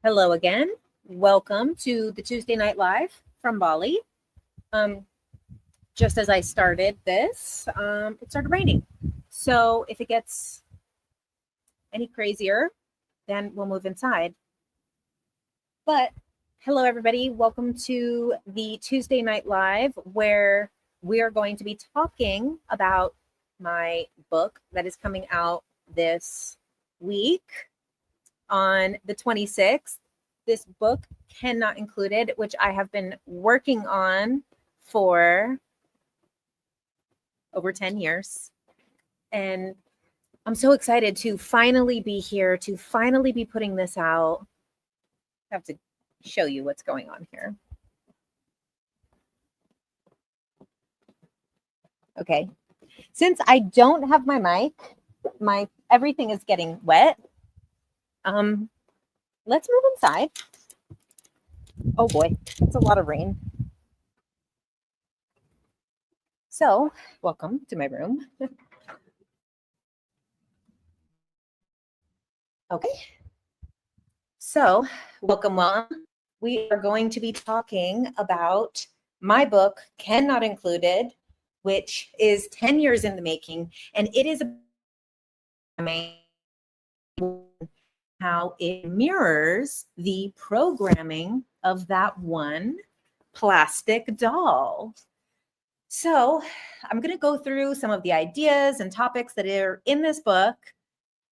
Hello again. Welcome to the Tuesday Night Live from Bali. Just as I started this, it started raining. So if it gets any crazier, then we'll move inside. But hello, everybody. Welcome to the Tuesday Night Live, where we are going to be talking about my book that is coming out this week on the 26th. This book, Cannot Included, which I have been working on for over 10 years. And I'm so excited to finally be here, to finally be putting this out. I have to show you what's going on here. Okay. Since I don't have my mic, everything is getting wet. Let's move inside. Oh boy, it's a lot of rain. So, welcome to my room. Okay. So, welcome. We are going to be talking about my book, Cannot Included, which is 10 years in the making, and it is how it mirrors the programming of that one plastic doll. So I'm going to go through some of the ideas and topics that are in this book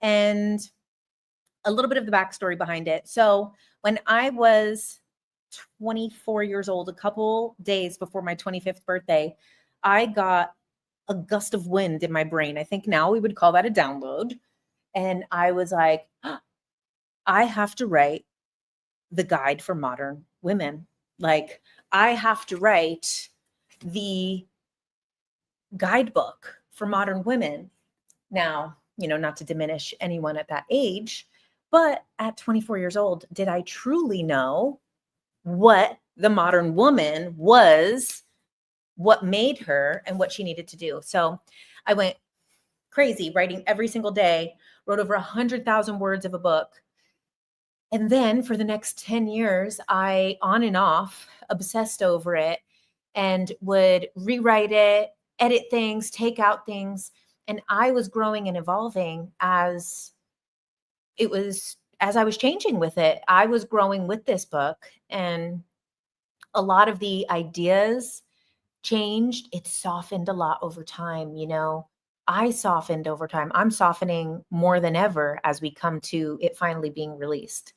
and a little bit of the backstory behind it. So when I was 24 years old, a couple days before my 25th birthday, I got a gust of wind in my brain. I think now we would call that a download. And I was like, I have to write the guide for modern women. Like, I have to write the guidebook for modern women. Now, not to diminish anyone at that age, but at 24 years old, did I truly know what the modern woman was, what made her, and what she needed to do? So I went crazy writing every single day, wrote over 100,000 words of a book. And then for the next 10 years, I on and off obsessed over it and would rewrite it, edit things, take out things. And I was growing and evolving as I was changing with it. I was growing with this book, and a lot of the ideas changed. It softened a lot over time. I softened over time. I'm softening more than ever as we come to it finally being released.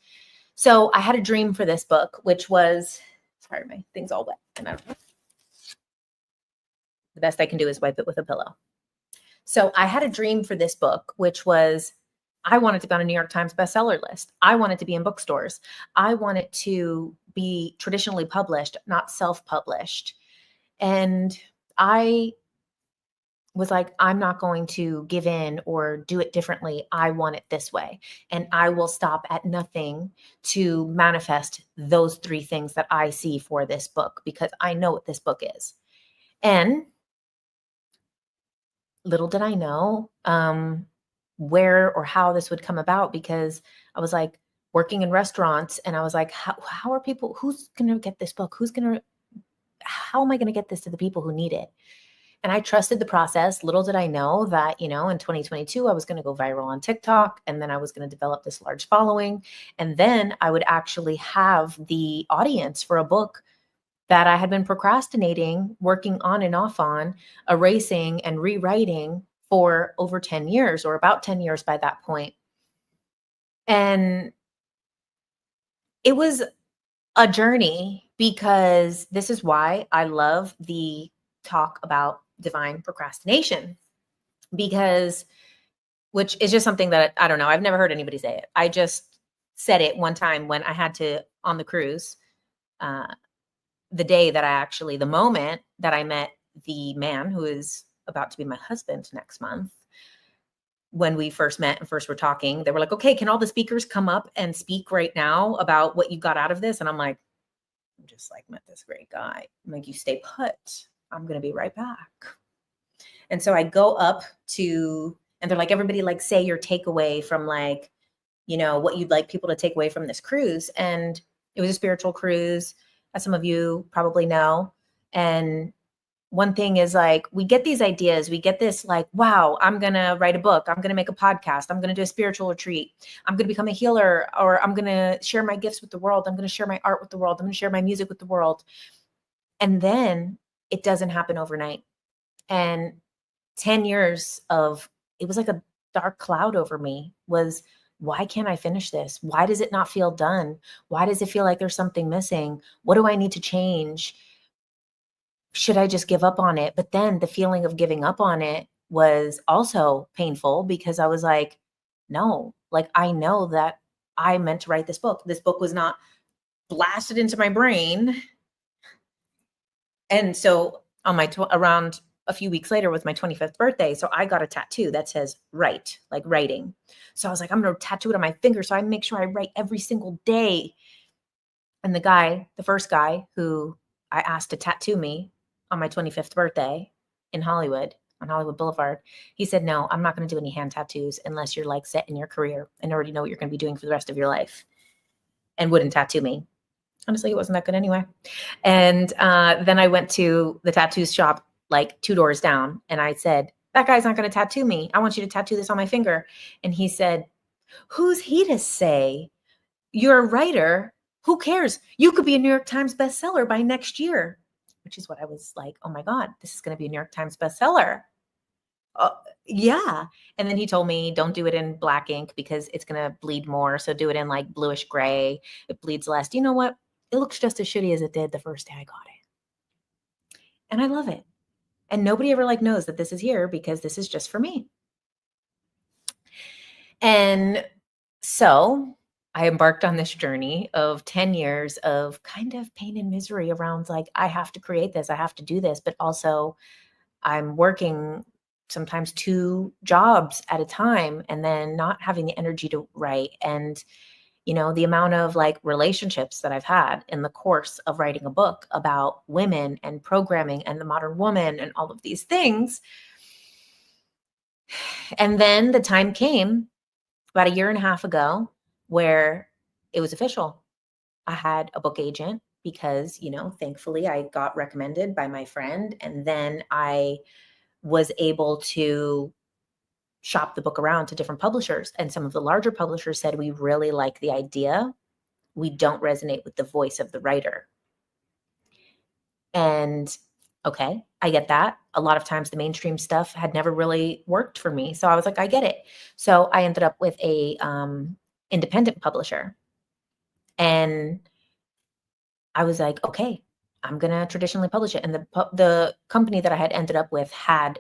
So I had a dream for this book, which was, sorry, my thing's all wet. And the best I can do is wipe it with a pillow. So I had a dream for this book, which was, I wanted to be on a New York Times bestseller list. I wanted to be in bookstores. I wanted to be traditionally published, not self-published. And I was like, I'm not going to give in or do it differently. I want it this way. And I will stop at nothing to manifest those three things that I see for this book, because I know what this book is. And little did I know where or how this would come about, because I was like working in restaurants and I was like, how are people, who's going to get this book? How am I going to get this to the people who need it? And I trusted the process. Little did I know that, in 2022, I was going to go viral on TikTok, and then I was going to develop this large following. And then I would actually have the audience for a book that I had been procrastinating, working on and off on, erasing and rewriting for over 10 years, or about 10 years by that point. And it was a journey, because this is why I love the talk about divine procrastination, which is just something that I don't know. I've never heard anybody say it. I just said it one time when I had to, on the cruise, the moment that I met the man who is about to be my husband next month. When we first met and first were talking, they were like, okay, can all the speakers come up and speak right now about what you got out of this? And I'm like, I'm just like, met this great guy. I'm like, you stay put. I'm going to be right back. And so I go up to, and they're like, everybody, like, say your takeaway from like what you'd like people to take away from this cruise. And it was a spiritual cruise, as some of you probably know. And one thing is like, we get these ideas, we get this like, wow, I'm going to write a book. I'm going to make a podcast. I'm going to do a spiritual retreat. I'm going to become a healer, or I'm going to share my gifts with the world. I'm going to share my art with the world. I'm going to share my music with the world. And then it doesn't happen overnight. And 10 years of, it was like a dark cloud over me was, why can't I finish this? Why does it not feel done? Why does it feel like there's something missing? What do I need to change? Should I just give up on it? But then the feeling of giving up on it was also painful, because I was like, no, like, I know that I meant to write this book. This book was not blasted into my brain. And so on my, around a few weeks later was my 25th birthday. So I got a tattoo that says write, like writing. So I was like, I'm going to tattoo it on my finger, so I make sure I write every single day. And the first guy who I asked to tattoo me on my 25th birthday in Hollywood, on Hollywood Boulevard, he said, no, I'm not going to do any hand tattoos unless you're like set in your career and already know what you're going to be doing for the rest of your life, and wouldn't tattoo me. Honestly, it wasn't that good anyway. And then I went to the tattoo shop like 2 doors down, and I said, that guy's not going to tattoo me. I want you to tattoo this on my finger. And he said, who's he to say? You're a writer. Who cares? You could be a New York Times bestseller by next year, which is what I was like, oh my God, this is going to be a New York Times bestseller. Yeah. And then he told me, don't do it in black ink because it's going to bleed more. So do it in like bluish gray. It bleeds less. You know what? It looks just as shitty as it did the first day I got it. And I love it. And nobody ever like knows that this is here, because this is just for me. And so I embarked on this journey of 10 years of kind of pain and misery around like, I have to create this, I have to do this, but also I'm working sometimes 2 jobs at a time, and then not having the energy to write. And the amount of like relationships that I've had in the course of writing a book about women and programming and the modern woman and all of these things. And then the time came about 1.5 years ago where it was official. I had a book agent because, thankfully I got recommended by my friend, and then I was able to shop the book around to different publishers. And some of the larger publishers said, we really like the idea. We don't resonate with the voice of the writer. And okay, I get that. A lot of times the mainstream stuff had never really worked for me. So I was like, I get it. So I ended up with a independent publisher. And I was like, okay, I'm going to traditionally publish it. And the company that I had ended up with had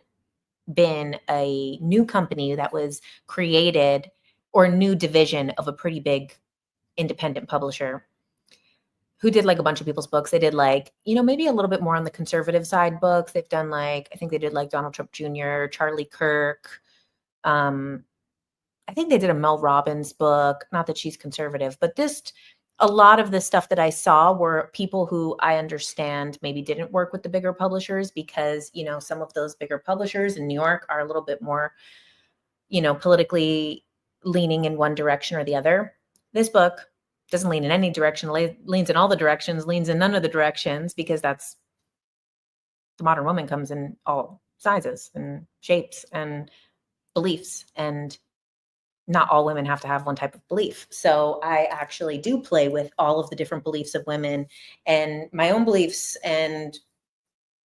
been a new company that was created, or a new division of a pretty big independent publisher who did like a bunch of people's books. They did like, maybe a little bit more on the conservative side books. They've done like, I think they did like Donald Trump Jr., Charlie Kirk. I think they did a Mel Robbins book. Not that she's conservative, but a lot of the stuff that I saw were people who I understand maybe didn't work with the bigger publishers, because, some of those bigger publishers in New York are a little bit more, politically leaning in one direction or the other. This book doesn't lean in any direction, leans in all the directions, leans in none of the directions, because that's the modern woman comes in all sizes and shapes and beliefs, and not all women have to have one type of belief. So I actually do play with all of the different beliefs of women, and my own beliefs and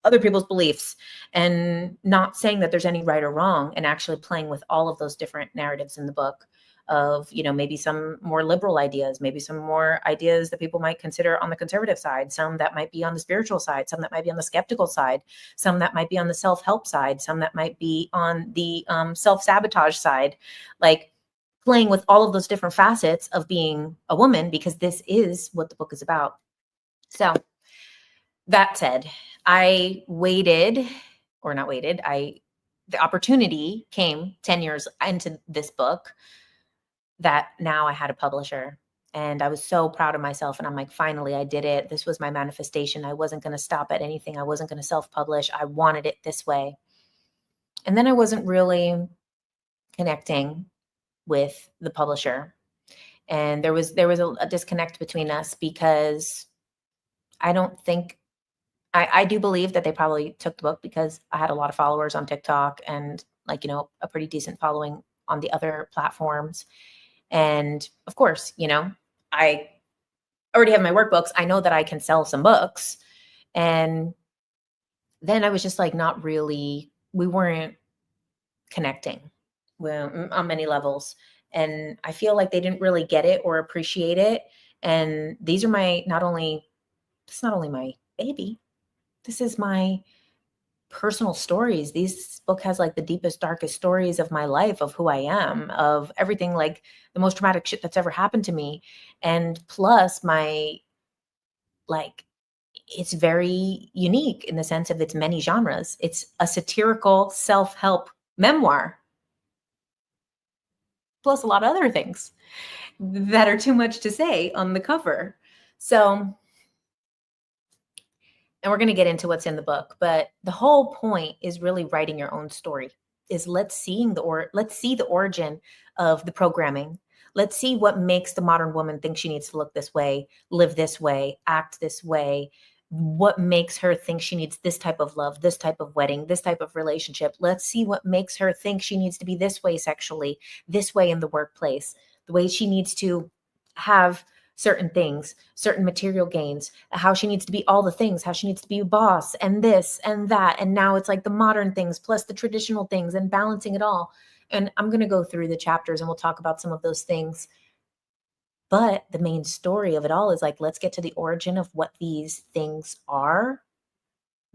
other people's beliefs, and not saying that there's any right or wrong, and actually playing with all of those different narratives in the book of, maybe some more liberal ideas, maybe some more ideas that people might consider on the conservative side, some that might be on the spiritual side, some that might be on the skeptical side, some that might be on the self-help side, some that might be on the self-sabotage side, like playing with all of those different facets of being a woman, because this is what the book is about. So that said, I waited, or not waited, the opportunity came 10 years into this book that now I had a publisher, and I was so proud of myself. And I'm like, finally, I did it. This was my manifestation. I wasn't going to stop at anything. I wasn't going to self-publish. I wanted it this way. And then I wasn't really connecting with the publisher. And there was a disconnect between us because I don't think I do believe that they probably took the book because I had a lot of followers on TikTok and like, a pretty decent following on the other platforms. And of course, I already have my workbooks. I know that I can sell some books. And then I was just like, not really, we weren't connecting on many levels. And I feel like they didn't really get it or appreciate it. And these are it's not only my baby, this is my personal stories. This book has like the deepest, darkest stories of my life, of who I am, of everything, like the most traumatic shit that's ever happened to me. And plus it's very unique in the sense of its many genres. It's a satirical self-help memoir, plus a lot of other things that are too much to say on the cover. So, and we're going to get into what's in the book, but the whole point is really writing your own story. Is let's see the origin of the programming. Let's see what makes the modern woman think she needs to look this way, live this way, act this way. What makes her think she needs this type of love, this type of wedding, this type of relationship. Let's see what makes her think she needs to be this way sexually, this way in the workplace, the way she needs to have certain things, certain material gains, how she needs to be all the things, how she needs to be a boss and this and that. And now it's like the modern things plus the traditional things and balancing it all. And I'm going to go through the chapters and we'll talk about some of those things. But the main story of it all is like, let's get to the origin of what these things are.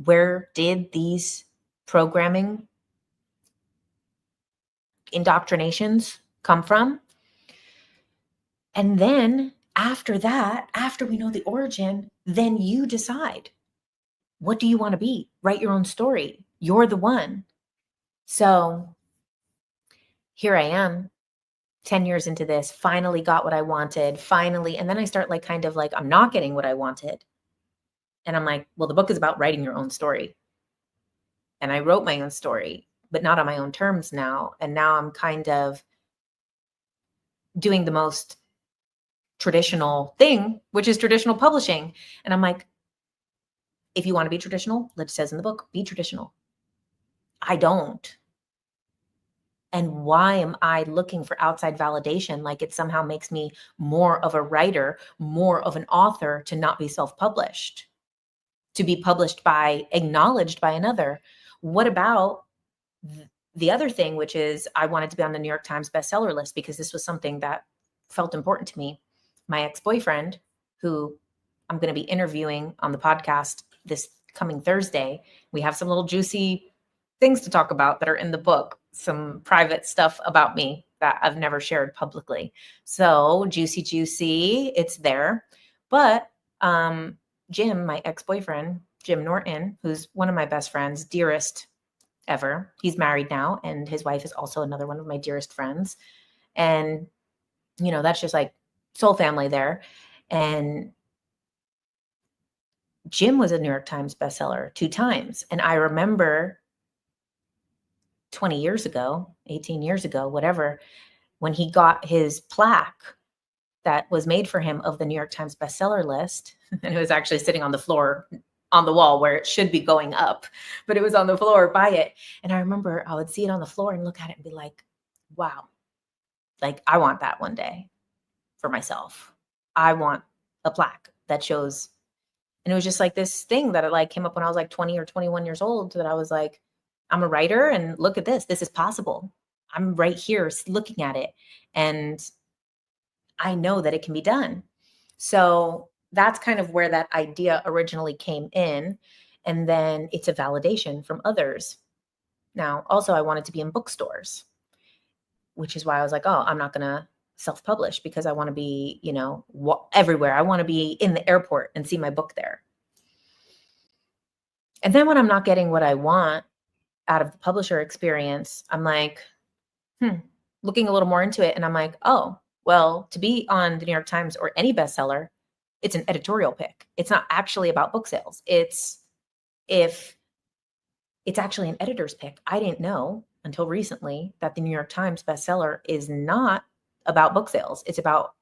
Where did these programming indoctrinations come from? And then after that, after we know the origin, then you decide, what do you want to be? Write your own story. You're the one. So here I am, 10 years into this, finally got what I wanted, finally. And then I start I'm not getting what I wanted. And I'm like, well, the book is about writing your own story. And I wrote my own story, but not on my own terms now. And now I'm kind of doing the most traditional thing, which is traditional publishing. And I'm like, if you want to be traditional, it says in the book, be traditional. I don't. And why am I looking for outside validation? Like it somehow makes me more of a writer, more of an author to not be self-published, to be acknowledged by another. What about the other thing, which is I wanted to be on the New York Times bestseller list because this was something that felt important to me. My ex-boyfriend, who I'm going to be interviewing on the podcast this coming Thursday, we have some little juicy things to talk about that are in the book, some private stuff about me that I've never shared publicly. So juicy, it's there. But Jim, my ex-boyfriend, Jim Norton, who's one of my best friends, dearest ever. He's married now, and his wife is also another one of my dearest friends. And, that's just like soul family there. And Jim was a New York Times bestseller 2 times. And I remember 20 years ago, 18 years ago, whatever, when he got his plaque that was made for him of the New York Times bestseller list. And it was actually sitting on the floor on the wall where it should be going up, but it was on the floor by it. And I remember I would see it on the floor and look at it and be like, wow, like I want that one day for myself. I want a plaque that shows. And it was just like this thing that it came up when I was 20 or 21 years old, that I was like, I'm a writer and look at this. This is possible. I'm right here looking at it. And I know that it can be done. So that's kind of where that idea originally came in. And then it's a validation from others. Now, also, I wanted to be in bookstores, which is why I was like, oh, I'm not going to self-publish because I want to be, everywhere. I want to be in the airport and see my book there. And then when I'm not getting what I want out of the publisher experience, I'm like, looking a little more into it. And I'm like, oh, well, to be on the New York Times or any bestseller, it's an editorial pick. It's not actually about book sales. It's actually an editor's pick. I didn't know until recently that the New York Times bestseller is not about book sales. It's about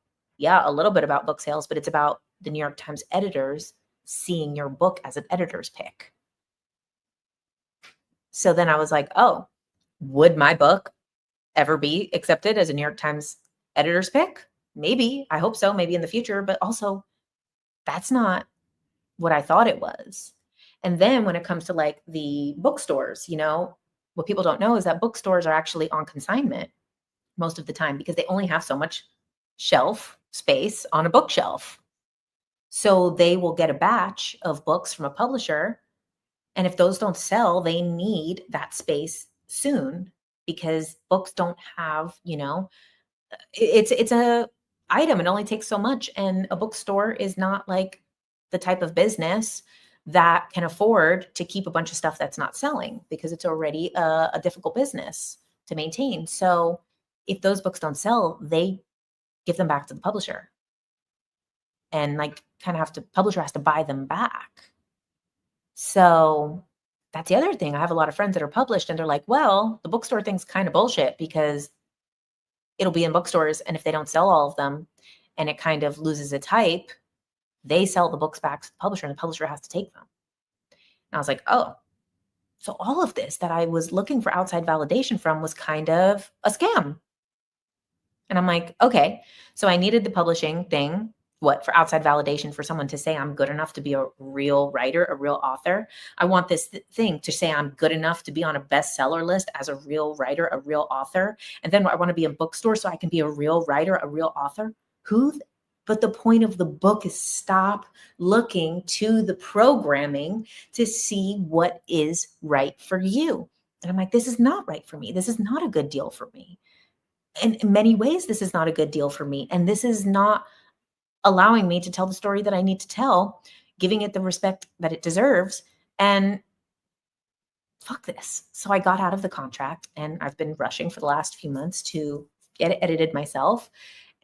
yeah, a little bit about book sales, but it's about the New York Times editors seeing your book as an editor's pick. So then I was like, oh, would my book ever be accepted as a New York Times editor's pick? Maybe. I hope so. Maybe in the future. But also, that's not what I thought it was. And then when it comes to like the bookstores, what people don't know is that bookstores are actually on consignment most of the time because they only have so much shelf space on a bookshelf. So they will get a batch of books from a publisher. And if those don't sell, they need that space soon because books don't have, it's a item. It only takes so much. And a bookstore is not like the type of business that can afford to keep a bunch of stuff that's not selling because it's already a difficult business to maintain. So if those books don't sell, they give them back to the publisher. And like publisher has to buy them back. So that's the other thing. I have a lot of friends that are published and they're like, well, the bookstore thing's kind of bullshit because it'll be in bookstores. And if they don't sell all of them and it kind of loses its hype, they sell the books back to the publisher and the publisher has to take them. And I was like, oh, so all of this that I was looking for outside validation from was kind of a scam. And I'm like, okay, so I needed the publishing thing. What, for outside validation for someone to say I'm good enough to be a real writer, a real author. I want this thing to say I'm good enough to be on a bestseller list as a real writer, a real author. And then I want to be in bookstores so I can be a real writer, a real author. But the point of the book is stop looking to the programming to see what is right for you. And I'm like, this is not right for me. This is not a good deal for me. And in many ways, this is not a good deal for me. And this is not allowing me to tell the story that I need to tell, giving it the respect that it deserves, and fuck this. So I got out of the contract and I've been rushing for the last few months to get it edited myself.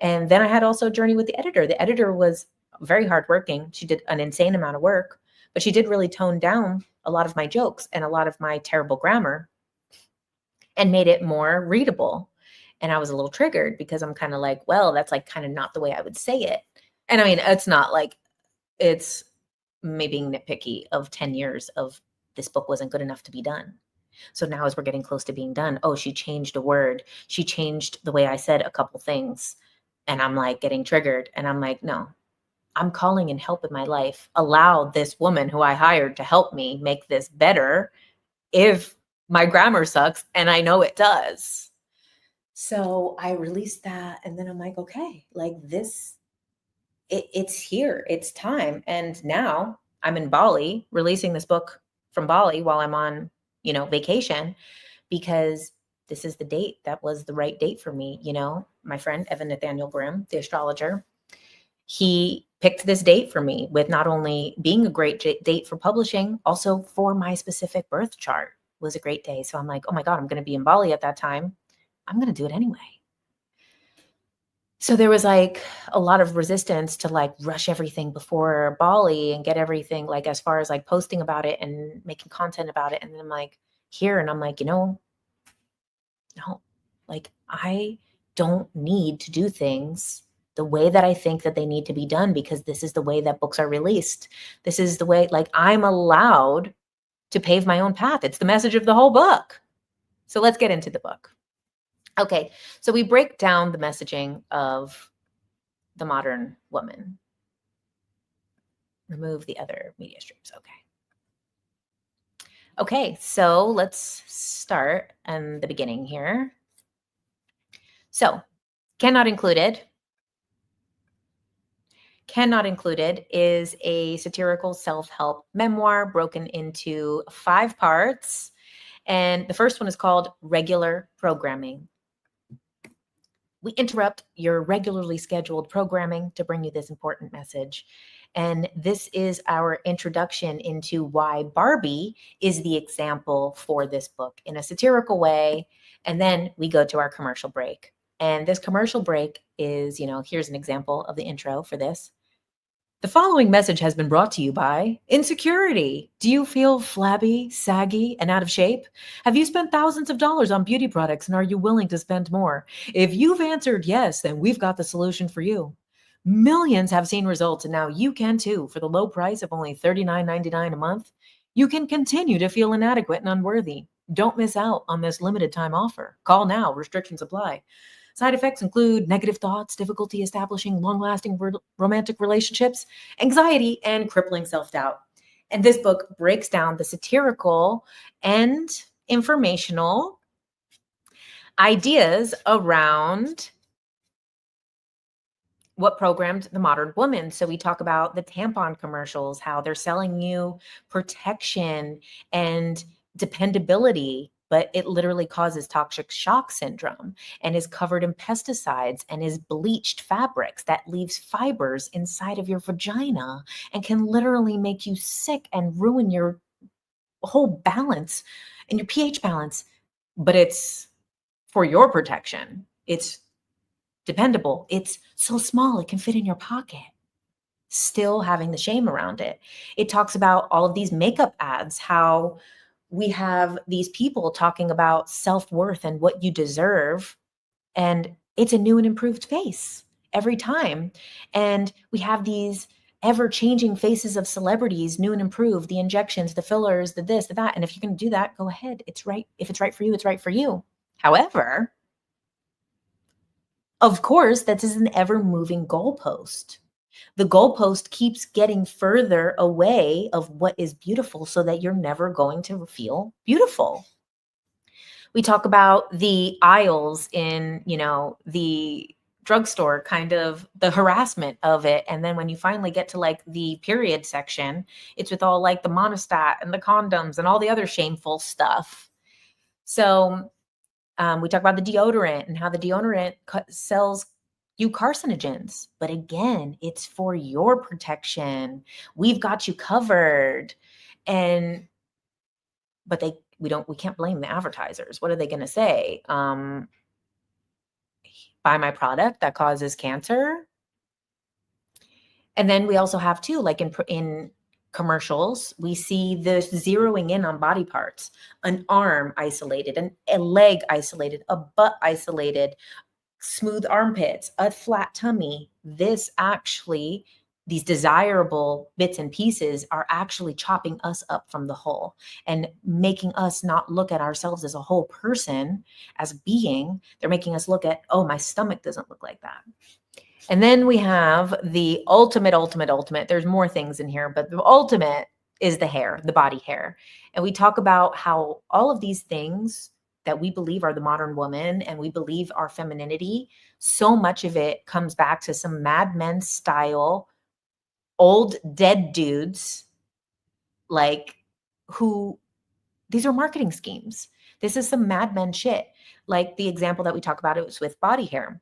And then I had also a journey with the editor. The editor was very hardworking. She did an insane amount of work, but she did really tone down a lot of my jokes and a lot of my terrible grammar and made it more readable. And I was a little triggered because I'm kind of like, well, that's like kind of not the way I would say it. And I mean, it's not like it's me being nitpicky of 10 years of this book wasn't good enough to be done. So now as we're getting close to being done, oh, she changed a word. She changed the way I said a couple things. And I'm like getting triggered. And I'm like, no, I'm calling in help in my life. Allow this woman who I hired to help me make this better if my grammar sucks. And I know it does. So I released that. And then I'm like, okay, like this, it's here, it's time. And now I'm in Bali releasing this book from Bali while I'm on, vacation, because this is the date that was the right date for me. My friend, Evan Nathaniel Grimm, the astrologer, he picked this date for me with not only being a great date for publishing, also for my specific birth chart was a great day. So I'm like, oh my God, I'm going to be in Bali at that time. I'm going to do it anyway. So there was like a lot of resistance to like rush everything before Bali and get everything like as far as like posting about it and making content about it. And then I'm like here and I'm like, no, like I don't need to do things the way that I think that they need to be done because this is the way that books are released. This is the way like I'm allowed to pave my own path. It's the message of the whole book. So let's get into the book. Okay, so we break down the messaging of the modern woman. Remove the other media streams. Okay, so let's start in the beginning here. So, Cannot Included. Cannot Included is a satirical self-help memoir broken into 5 parts. And the first one is called Regular Programming. We interrupt your regularly scheduled programming to bring you this important message. And this is our introduction into why Barbie is the example for this book in a satirical way. And then we go to our commercial break. And this commercial break is, here's an example of the intro for this. The following message has been brought to you by Insecurity. Do you feel flabby, saggy, and out of shape? Have you spent thousands of dollars on beauty products and are you willing to spend more? If you've answered yes, then we've got the solution for you. Millions have seen results, and now you can too. For the low price of only $39.99 a month, you can continue to feel inadequate and unworthy. Don't miss out on this limited time offer. Call now, restrictions apply. Side effects include negative thoughts, difficulty establishing long lasting romantic relationships, anxiety, and crippling self doubt. And this book breaks down the satirical and informational ideas around what programmed the modern woman. So we talk about the tampon commercials, how they're selling you protection and dependability, but it literally causes toxic shock syndrome and is covered in pesticides and is bleached fabrics that leaves fibers inside of your vagina and can literally make you sick and ruin your whole balance and your pH balance. But it's for your protection. It's dependable. It's so small, it can fit in your pocket, still having the shame around it. It talks about all of these makeup ads, how we have these people talking about self-worth and what you deserve. And it's a new and improved face every time. And we have these ever-changing faces of celebrities, new and improved, the injections, the fillers, the this, the that. And if you can do that, go ahead. It's right. If it's right for you, it's right for you. However, of course, that is an ever-moving goalpost. The goalpost keeps getting further away of what is beautiful so that you're never going to feel beautiful. We talk about the aisles in, the drugstore, kind of the harassment of it. And then when you finally get to like the period section, it's with all like the monostat and the condoms and all the other shameful stuff. So we talk about the deodorant and how the deodorant sells you carcinogens. But again, it's for your protection. We've got you covered. But we can't blame the advertisers. What are they going to say? Buy my product that causes cancer. And then we also have too, like in commercials, we see this zeroing in on body parts, an arm isolated, a leg isolated, a butt isolated, smooth armpits, a flat tummy. These desirable bits and pieces are actually chopping us up from the whole and making us not look at ourselves as a whole person, as a being. They're making us look at, oh, my stomach doesn't look like that. And then we have the ultimate. There's more things in here, but the ultimate is the hair, the body hair. And we talk about how all of these things that we believe are the modern woman and we believe are femininity, so much of it comes back to some Mad Men style, old dead dudes, these are marketing schemes. This is some Mad Men shit. Like the example that we talk about, it was with body hair.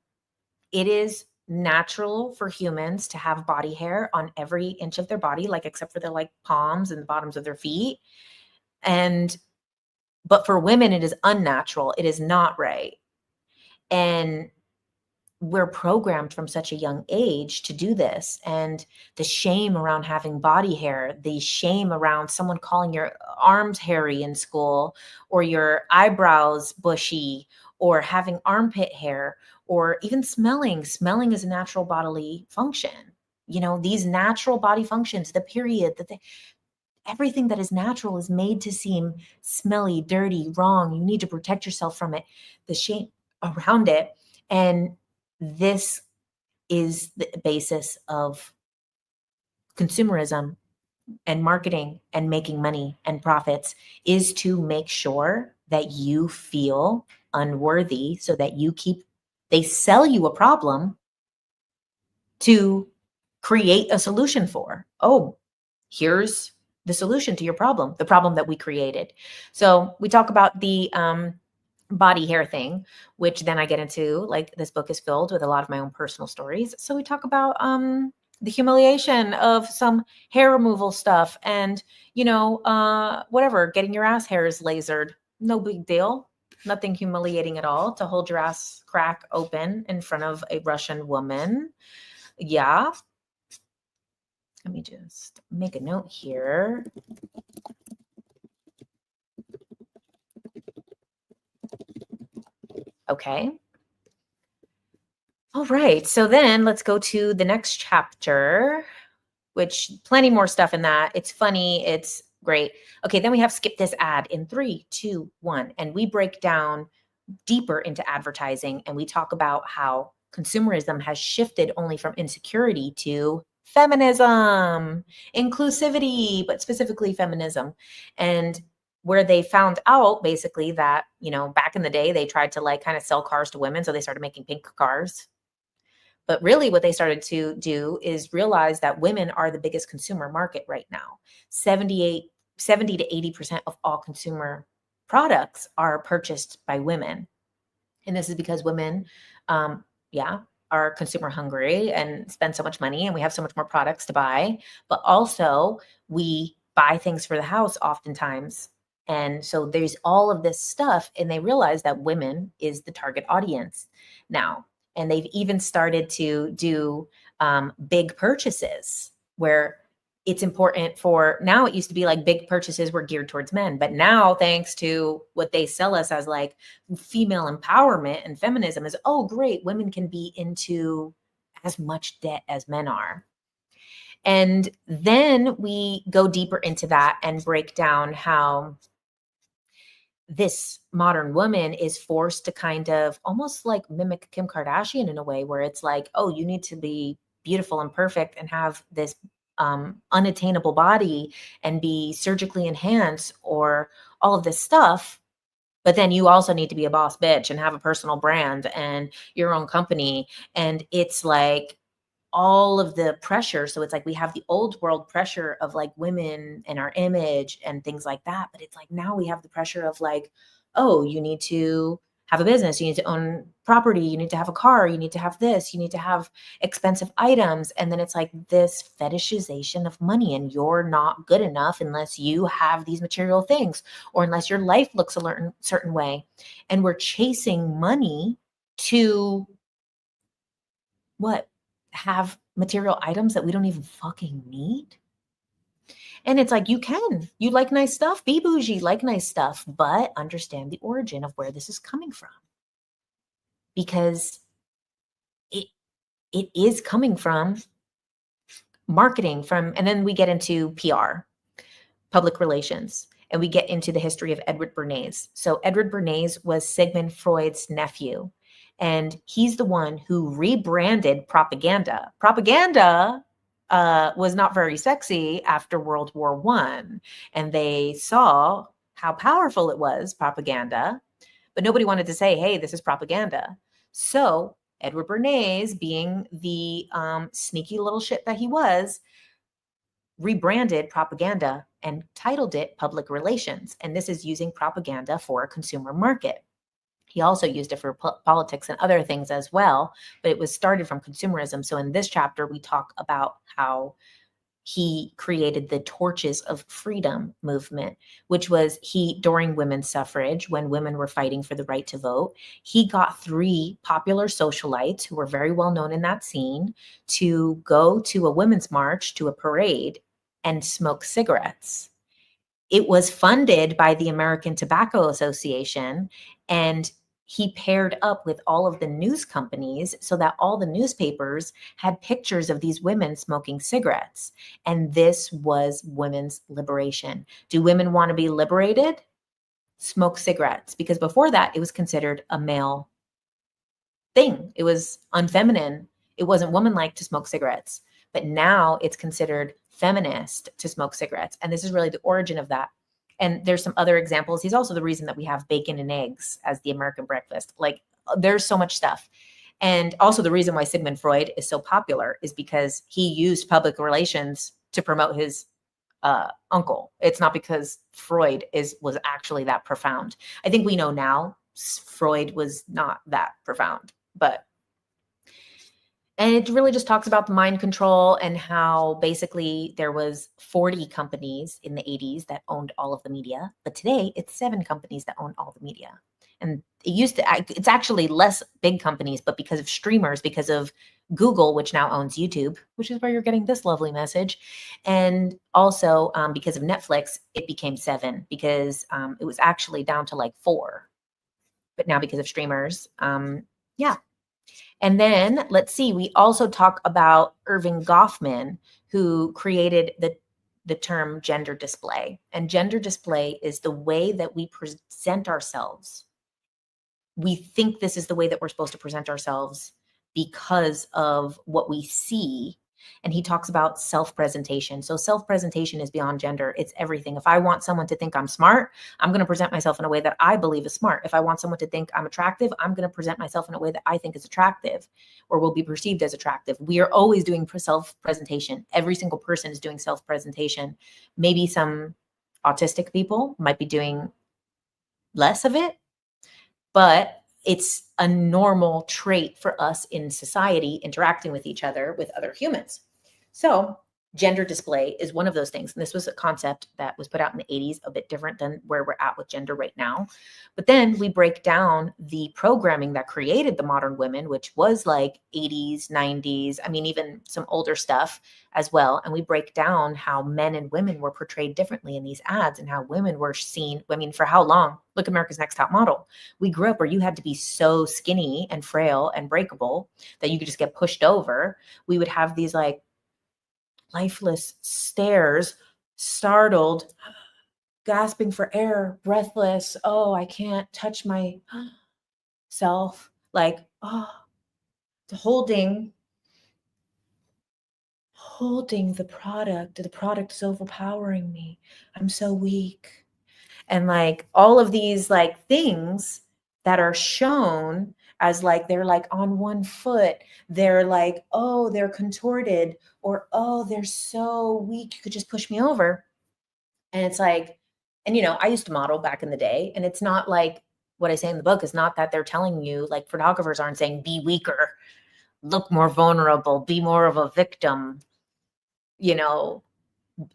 It is natural for humans to have body hair on every inch of their body, except for their palms and the bottoms of their feet. But for women, it is unnatural. It is not right. And we're programmed from such a young age to do this. And the shame around having body hair, the shame around someone calling your arms hairy in school, or your eyebrows bushy, or having armpit hair, or even smelling. Smelling is a natural bodily function. These natural body functions, the period, everything that is natural is made to seem smelly, dirty, wrong. You need to protect yourself from it, the shame around it. And this is the basis of consumerism and marketing and making money and profits, is to make sure that you feel unworthy so that they sell you a problem to create a solution for. Oh, here's the solution to your problem, the problem that we created. So we talk about the body hair thing, which then I get into, this book is filled with a lot of my own personal stories. So we talk about the humiliation of some hair removal stuff and, whatever, getting your ass hairs lasered. No big deal. Nothing humiliating at all to hold your ass crack open in front of a Russian woman. Yeah. Let me just make a note here. Okay. All right. So then let's go to the next chapter, which plenty more stuff in that. It's funny. It's great. Okay. Then we have skip this ad in 3, 2, 1. And we break down deeper into advertising and we talk about how consumerism has shifted only from insecurity to feminism, inclusivity, but specifically feminism. And where they found out basically that, back in the day, they tried to like kind of sell cars to women. So they started making pink cars. But really, what they started to do is realize that women are the biggest consumer market right now. 70 to 80% of all consumer products are purchased by women. And this is because women, yeah, are consumer hungry and spend so much money and we have so much more products to buy. But also, we buy things for the house oftentimes. And so there's all of this stuff, and they realize that women is the target audience now. And they've even started to do big purchases where it's important for now. It used to be like big purchases were geared towards men, but now thanks to what they sell us as like female empowerment and feminism is, oh great, women can be into as much debt as men are. And then we go deeper into that and break down how this modern woman is forced to kind of almost like mimic Kim Kardashian in a way where it's like, oh, you need to be beautiful and perfect and have this unattainable body and be surgically enhanced or all of this stuff. But then you also need to be a boss bitch and have a personal brand and your own company. And it's like all of the pressure. So it's like we have the old world pressure of like women and our image and things like that. But it's like now we have the pressure of like, oh, you need to have a business, you need to own property, you need to have a car, you need to have this, you need to have expensive items. And then it's like this fetishization of money, and you're not good enough unless you have these material things or unless your life looks a certain way. And we're chasing money to what? Have material items that we don't even fucking need. And it's like, you like nice stuff, be bougie, like nice stuff, but understand the origin of where this is coming from. Because it is coming from marketing, and then we get into PR, public relations, and we get into the history of Edward Bernays. So Edward Bernays was Sigmund Freud's nephew. And he's the one who rebranded propaganda. Propaganda was not very sexy after World War One, and they saw how powerful it was, propaganda, but nobody wanted to say, hey, this is propaganda. So Edward Bernays, being the sneaky little shit that he was, rebranded propaganda and titled it public relations. And this is using propaganda for a consumer market. He also used it for politics and other things as well, but it was started from consumerism. So in this chapter, we talk about how he created the Torches of Freedom movement, which was during women's suffrage, when women were fighting for the right to vote, he got 3 popular socialites who were very well known in that scene to go to a women's march, to a parade, and smoke cigarettes. It was funded by the American Tobacco Association, and he paired up with all of the news companies so that all the newspapers had pictures of these women smoking cigarettes. And this was women's liberation. Do women want to be liberated? Smoke cigarettes. Because before that, it was considered a male thing. It was unfeminine. It wasn't womanlike to smoke cigarettes. But now it's considered feminist to smoke cigarettes. And this is really the origin of that. And there's some other examples. He's also the reason that we have bacon and eggs as the American breakfast. Like, there's so much stuff. And also the reason why Sigmund Freud is so popular is because he used public relations to promote his uncle. It's not because Freud was actually that profound. I think we know now Freud was not that profound, and it really just talks about the mind control and how basically there was 40 companies in the 80s that owned all of the media, but today it's 7 companies that own all the media. And it's actually less big companies, but because of streamers, because of Google, which now owns YouTube, which is where you're getting this lovely message. And also because of Netflix, it became 7 because it was actually down to like 4. But now because of streamers, yeah. And then let's see, we also talk about Irving Goffman, who created the term gender display. And gender display is the way that we present ourselves. We think this is the way that we're supposed to present ourselves because of what we see. And he talks about self-presentation. So self-presentation is beyond gender. It's everything. If I want someone to think I'm smart, I'm going to present myself in a way that I believe is smart. If I want someone to think I'm attractive, I'm going to present myself in a way that I think is attractive or will be perceived as attractive. We are always doing self-presentation. Every single person is doing self-presentation. Maybe some autistic people might be doing less of it, but it's a normal trait for us in society interacting with each other, with other humans. So gender display is one of those things. And this was a concept that was put out in the 80s, a bit different than where we're at with gender right now. But then we break down the programming that created the modern women, which was like 80s, 90s, I mean, even some older stuff as well. And we break down how men and women were portrayed differently in these ads and how women were seen. I mean, for how long? Look, America's Next Top Model. We grew up where you had to be so skinny and frail and breakable that you could just get pushed over. We would have these like lifeless stares, startled, gasping for air, breathless. Oh, I can't touch myself. Like, oh, holding the product. The product is overpowering me. I'm so weak. And like all of these like things that are shown as like they're like on one foot, they're like, oh, they're contorted, or oh, they're so weak, you could just push me over. And it's like, and you know, I used to model back in the day, and it's not like what I say in the book is not that they're telling you, like photographers aren't saying be weaker, look more vulnerable, be more of a victim, you know,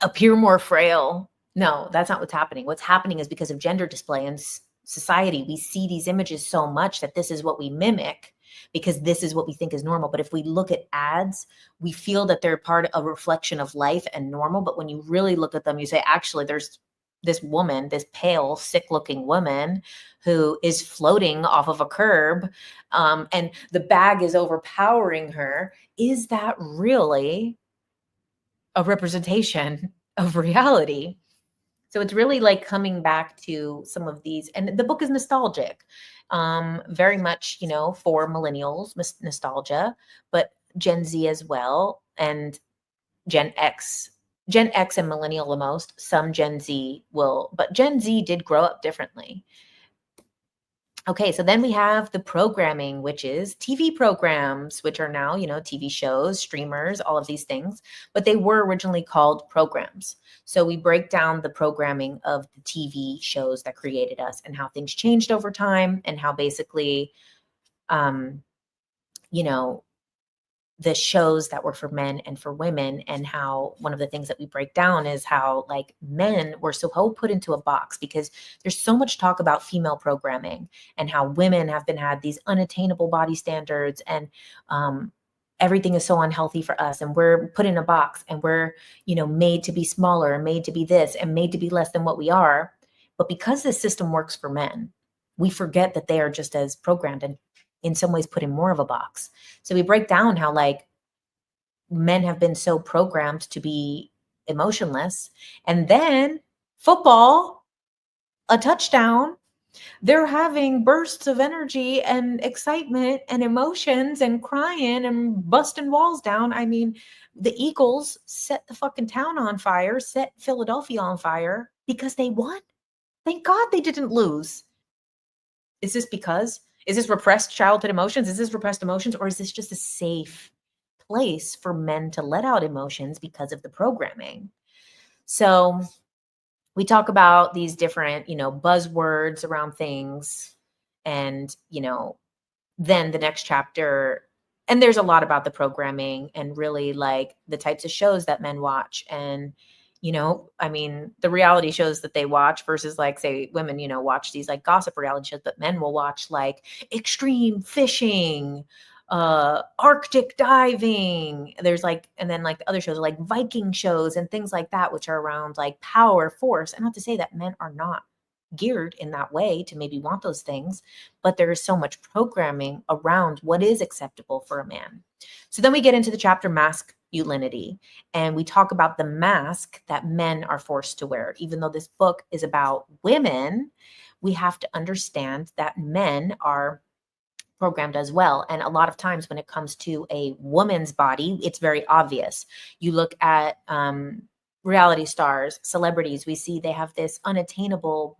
appear more frail. No, that's not what's happening. What's happening is because of gender display in society, we see these images so much that this is what we mimic because this is what we think is normal. But if we look at ads, we feel that they're part of a reflection of life and normal. But when you really look at them, you say, actually, there's this woman, this pale, sick looking woman who is floating off of a curb, and the bag is overpowering her. Is that really a representation of reality? So it's really like coming back to some of these, and the book is nostalgic, very much, you know, for millennials, nostalgia, but Gen Z as well, and Gen X, Gen X and millennial the most. Some Gen Z will, but Gen Z did grow up differently. Okay, so then we have the programming, which is TV programs, which are now, you know, TV shows, streamers, all of these things, but they were originally called programs. So we break down the programming of the TV shows that created us and how things changed over time and how basically, you know, the shows that were for men and for women, and how one of the things that we break down is how like men were so put into a box because there's so much talk about female programming and how women have been had these unattainable body standards, and everything is so unhealthy for us, and we're put in a box, and we're, you know, made to be smaller and made to be this and made to be less than what we are. But because this system works for men, we forget that they are just as programmed and in some ways put in more of a box. So we break down how like men have been so programmed to be emotionless, and then football, a touchdown, they're having bursts of energy and excitement and emotions and crying and busting walls down. I mean, the Eagles set the fucking town on fire, set Philadelphia on fire because they won. Thank God they didn't lose. Is this because? Is this repressed childhood emotions? Is this repressed emotions? Or is this just a safe place for men to let out emotions because of the programming? So we talk about these different, you know, buzzwords around things. And, you know, then the next chapter, and there's a lot about the programming and really like the types of shows that men watch. And, you know, I mean, the reality shows that they watch versus like, say, women, you know, watch these like gossip reality shows, but men will watch like extreme fishing, Arctic diving. There's like, and then like the other shows are like Viking shows and things like that, which are around like power, force. And not to say that men are not geared in that way to maybe want those things, but there is so much programming around what is acceptable for a man. So then we get into the chapter Masculinity, and we talk about the mask that men are forced to wear. Even though this book is about women, we have to understand that men are programmed as well. And a lot of times when it comes to a woman's body, it's very obvious. You look at reality stars, celebrities, we see they have this unattainable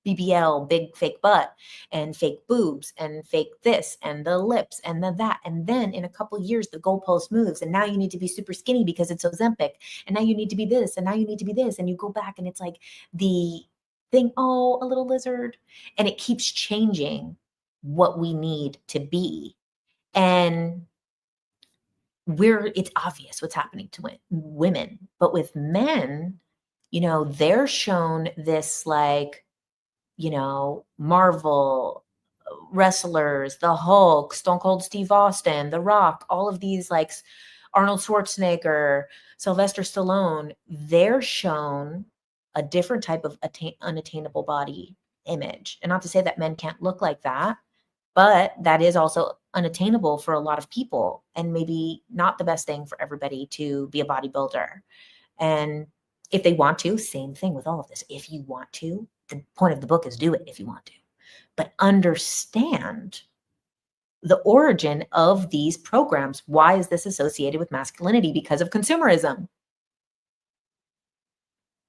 BBL, big fake butt, and fake boobs, and fake this, and the lips, and the that. And then in a couple years, the goalpost moves, and now you need to be super skinny because it's Ozempic, and now you need to be this, and now you need to be this, and you go back, and it's like the thing, oh, a little lizard, and it keeps changing what we need to be. And it's obvious what's happening to women, but with men, they're shown this like, Marvel wrestlers, the Hulk, Stone Cold Steve Austin, The Rock, all of these like Arnold Schwarzenegger, Sylvester Stallone, they're shown a different type of unattainable body image. And not to say that men can't look like that, but that is also unattainable for a lot of people, and maybe not the best thing for everybody to be a bodybuilder. And if they want to, same thing with all of this. If you want to, the point of the book is do it if you want to, but understand the origin of these programs. Why is this associated with masculinity? Because of consumerism.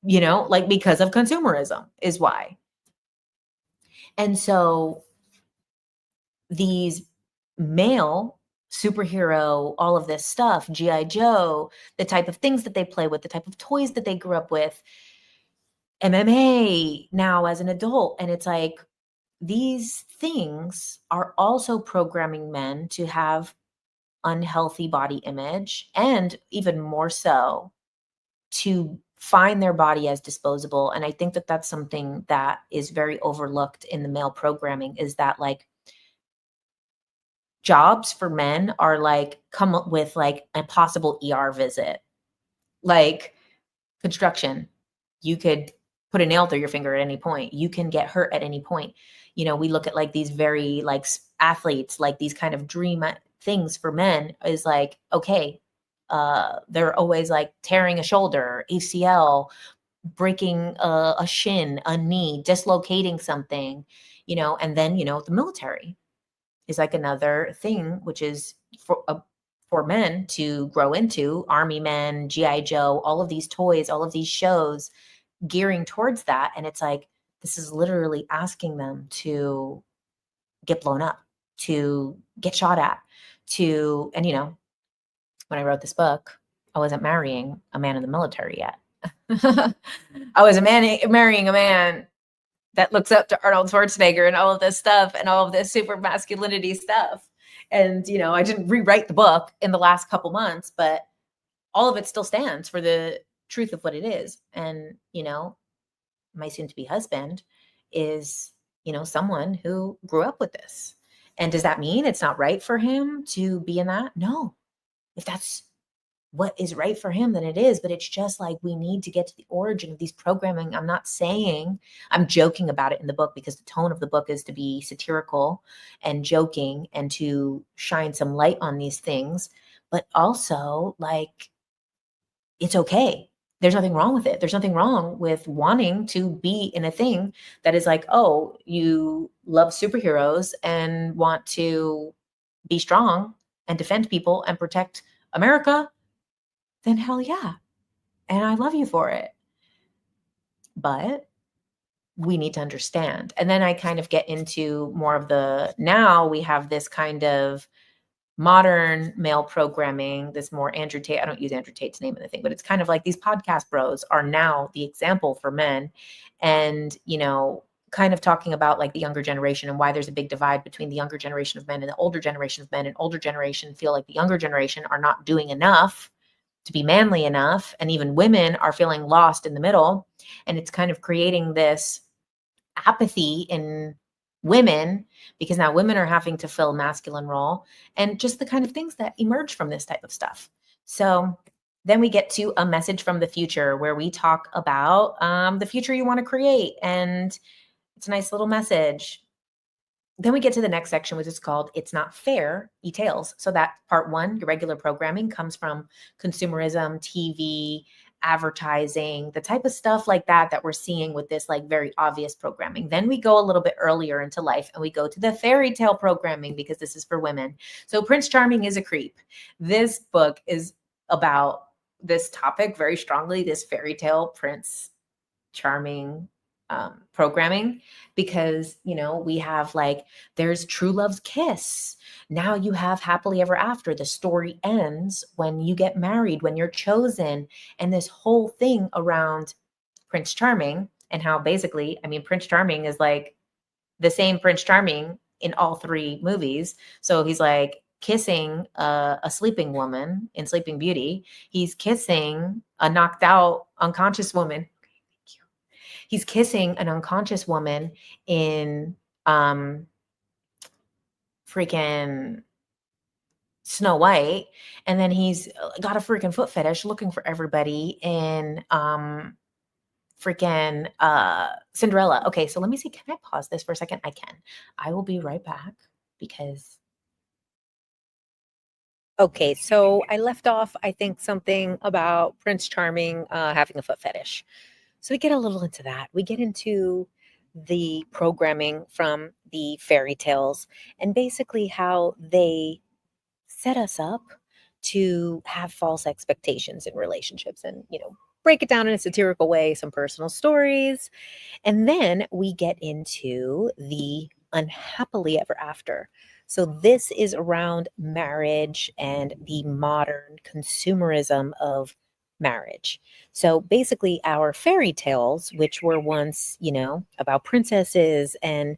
Because of consumerism is why. And so these male superhero, all of this stuff, G.I. Joe, the type of things that they play with, the type of toys that they grew up with, MMA now as an adult. And it's like, these things are also programming men to have unhealthy body image, and even more so to find their body as disposable. And I think that that's something that is very overlooked in the male programming, is that like jobs for men are like come up with like a possible ER visit, like construction. You could put a nail through your finger at any point. You can get hurt at any point. We look at like these very like athletes, like these kind of dream things for men is like, okay, they're always like tearing a shoulder, ACL, breaking a shin, a knee, dislocating something, and then, the military is like another thing, which is for men to grow into. Army men, G.I. Joe, all of these toys, all of these shows gearing towards that. And it's like, this is literally asking them to get blown up, to get shot at, and when I wrote this book, I wasn't marrying a man in the military yet. I was marrying a man that looks up to Arnold Schwarzenegger and all of this stuff and all of this super masculinity stuff. And, I didn't rewrite the book in the last couple months, but all of it still stands for the truth of what it is. And, my soon to be husband is, someone who grew up with this. And does that mean it's not right for him to be in that? No. If that's what is right for him, then it is. But it's just like, we need to get to the origin of these programming. I'm not saying, I'm joking about it in the book because the tone of the book is to be satirical and joking and to shine some light on these things. But also, like, it's okay. There's nothing wrong with it. There's nothing wrong with wanting to be in a thing that is like, oh, you love superheroes and want to be strong and defend people and protect America, then hell yeah. And I love you for it. But we need to understand. And then I kind of get into more of now we have this kind of modern male programming, this more Andrew Tate. I don't use Andrew Tate's name in the thing, but it's kind of like these podcast bros are now the example for men. And, kind of talking about like the younger generation and why there's a big divide between the younger generation of men and the older generation of men. And older generation feel like the younger generation are not doing enough to be manly enough. And even women are feeling lost in the middle. And it's kind of creating this apathy in women, because now women are having to fill a masculine role, and just the kind of things that emerge from this type of stuff. So Then we get to a message from the future where we talk about the future you want to create. And it's a nice little message. Then we get to the next section, which is called It's Not Fair, E-Tales. So that part one, your regular programming, comes from consumerism, TV, advertising, the type of stuff like that we're seeing with this like very obvious programming. Then we go a little bit earlier into life and we go to the fairy tale programming because this is for women. So Prince Charming is a creep. This book is about this topic very strongly, this fairy tale Prince Charming programming, because we have like there's true love's kiss, now you have happily ever after, the story ends when you get married, when you're chosen, and this whole thing around Prince Charming and how basically, I mean, Prince Charming is like the same Prince Charming in all three movies. So he's like kissing a sleeping woman in Sleeping Beauty, he's kissing a knocked out unconscious woman, he's kissing an unconscious woman in freaking Snow White. And then he's got a freaking foot fetish looking for everybody in freaking Cinderella. Okay, so let me see. Can I pause this for a second? I can. I will be right back because. Okay, so I left off, I think, something about Prince Charming having a foot fetish. So we get a little into that. We get into the programming from the fairy tales and basically how they set us up to have false expectations in relationships and, break it down in a satirical way, some personal stories. And then we get into the unhappily ever after. So this is around marriage and the modern consumerism of marriage. So basically our fairy tales, which were once, about princesses and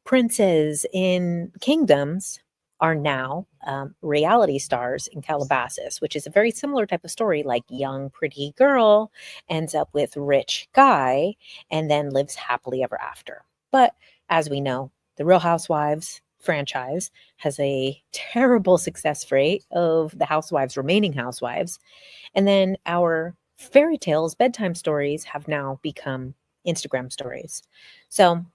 princes in kingdoms, are now reality stars in Calabasas, which is a very similar type of story, like young, pretty girl ends up with rich guy and then lives happily ever after. But as we know, the Real Housewives franchise has a terrible success rate of the housewives remaining housewives. And then our fairy tales, bedtime stories, have now become Instagram stories. So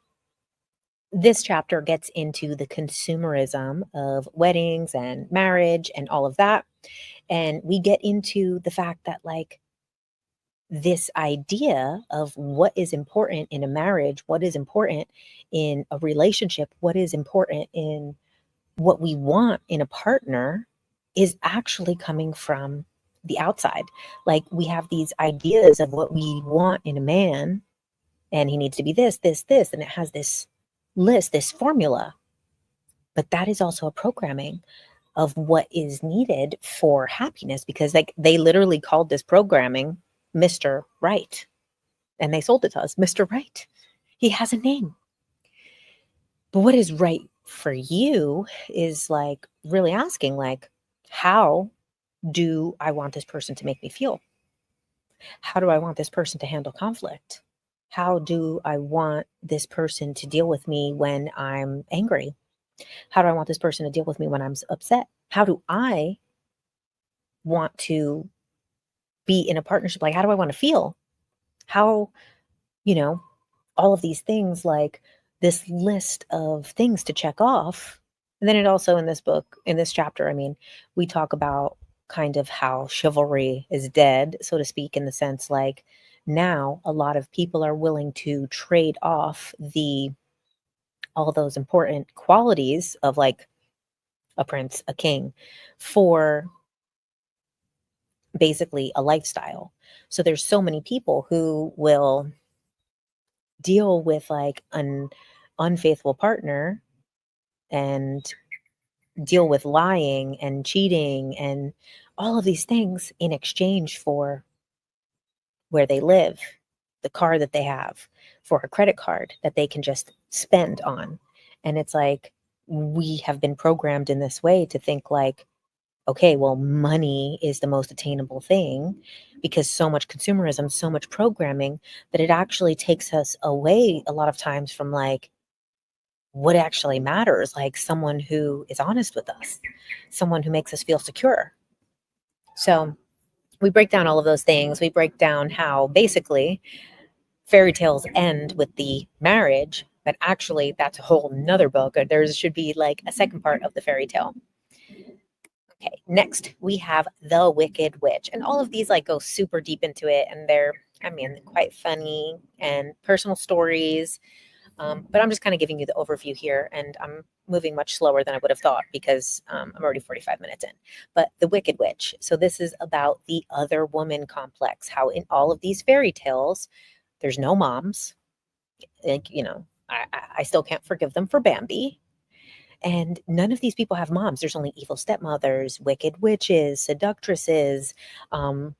this chapter gets into the consumerism of weddings and marriage and all of that. And we get into the fact that, like, this idea of what is important in a marriage, what is important in a relationship, what is important in what we want in a partner is actually coming from the outside. Like, we have these ideas of what we want in a man, and he needs to be this, this, this, and it has this list, this formula. But that is also a programming of what is needed for happiness, because like they literally called this programming Mr. Right. And they sold it to us, Mr. Right. He has a name. But what is right for you is like really asking, like, how do I want this person to make me feel? How do I want this person to handle conflict? How do I want this person to deal with me when I'm angry? How do I want this person to deal with me when I'm upset? How do I want to be in a partnership? Like, how do I want to feel? How, all of these things, like this list of things to check off. And then it also, in this book, in this chapter, I mean, we talk about kind of how chivalry is dead, so to speak, in the sense like now a lot of people are willing to trade off all those important qualities of like a prince, a king, for basically a lifestyle. So there's so many people who will deal with like an unfaithful partner and deal with lying and cheating and all of these things in exchange for where they live, the car that they have, for a credit card that they can just spend on. And it's like, we have been programmed in this way to think like, okay, well, money is the most attainable thing, because so much consumerism, so much programming, that it actually takes us away a lot of times from like what actually matters, like someone who is honest with us, someone who makes us feel secure. So we break down all of those things. We break down how basically fairy tales end with the marriage, but actually that's a whole nother book. Or there should be like a second part of the fairy tale. Okay, next we have The Wicked Witch. And all of these like go super deep into it, and they're, I mean, quite funny and personal stories. But I'm just kind of giving you the overview here, and I'm moving much slower than I would have thought because I'm already 45 minutes in. But The Wicked Witch. So this is about the other woman complex, how in all of these fairy tales, there's no moms. Like, you know, I still can't forgive them for Bambi. And none of these people have moms. There's only evil stepmothers, wicked witches, seductresses, um,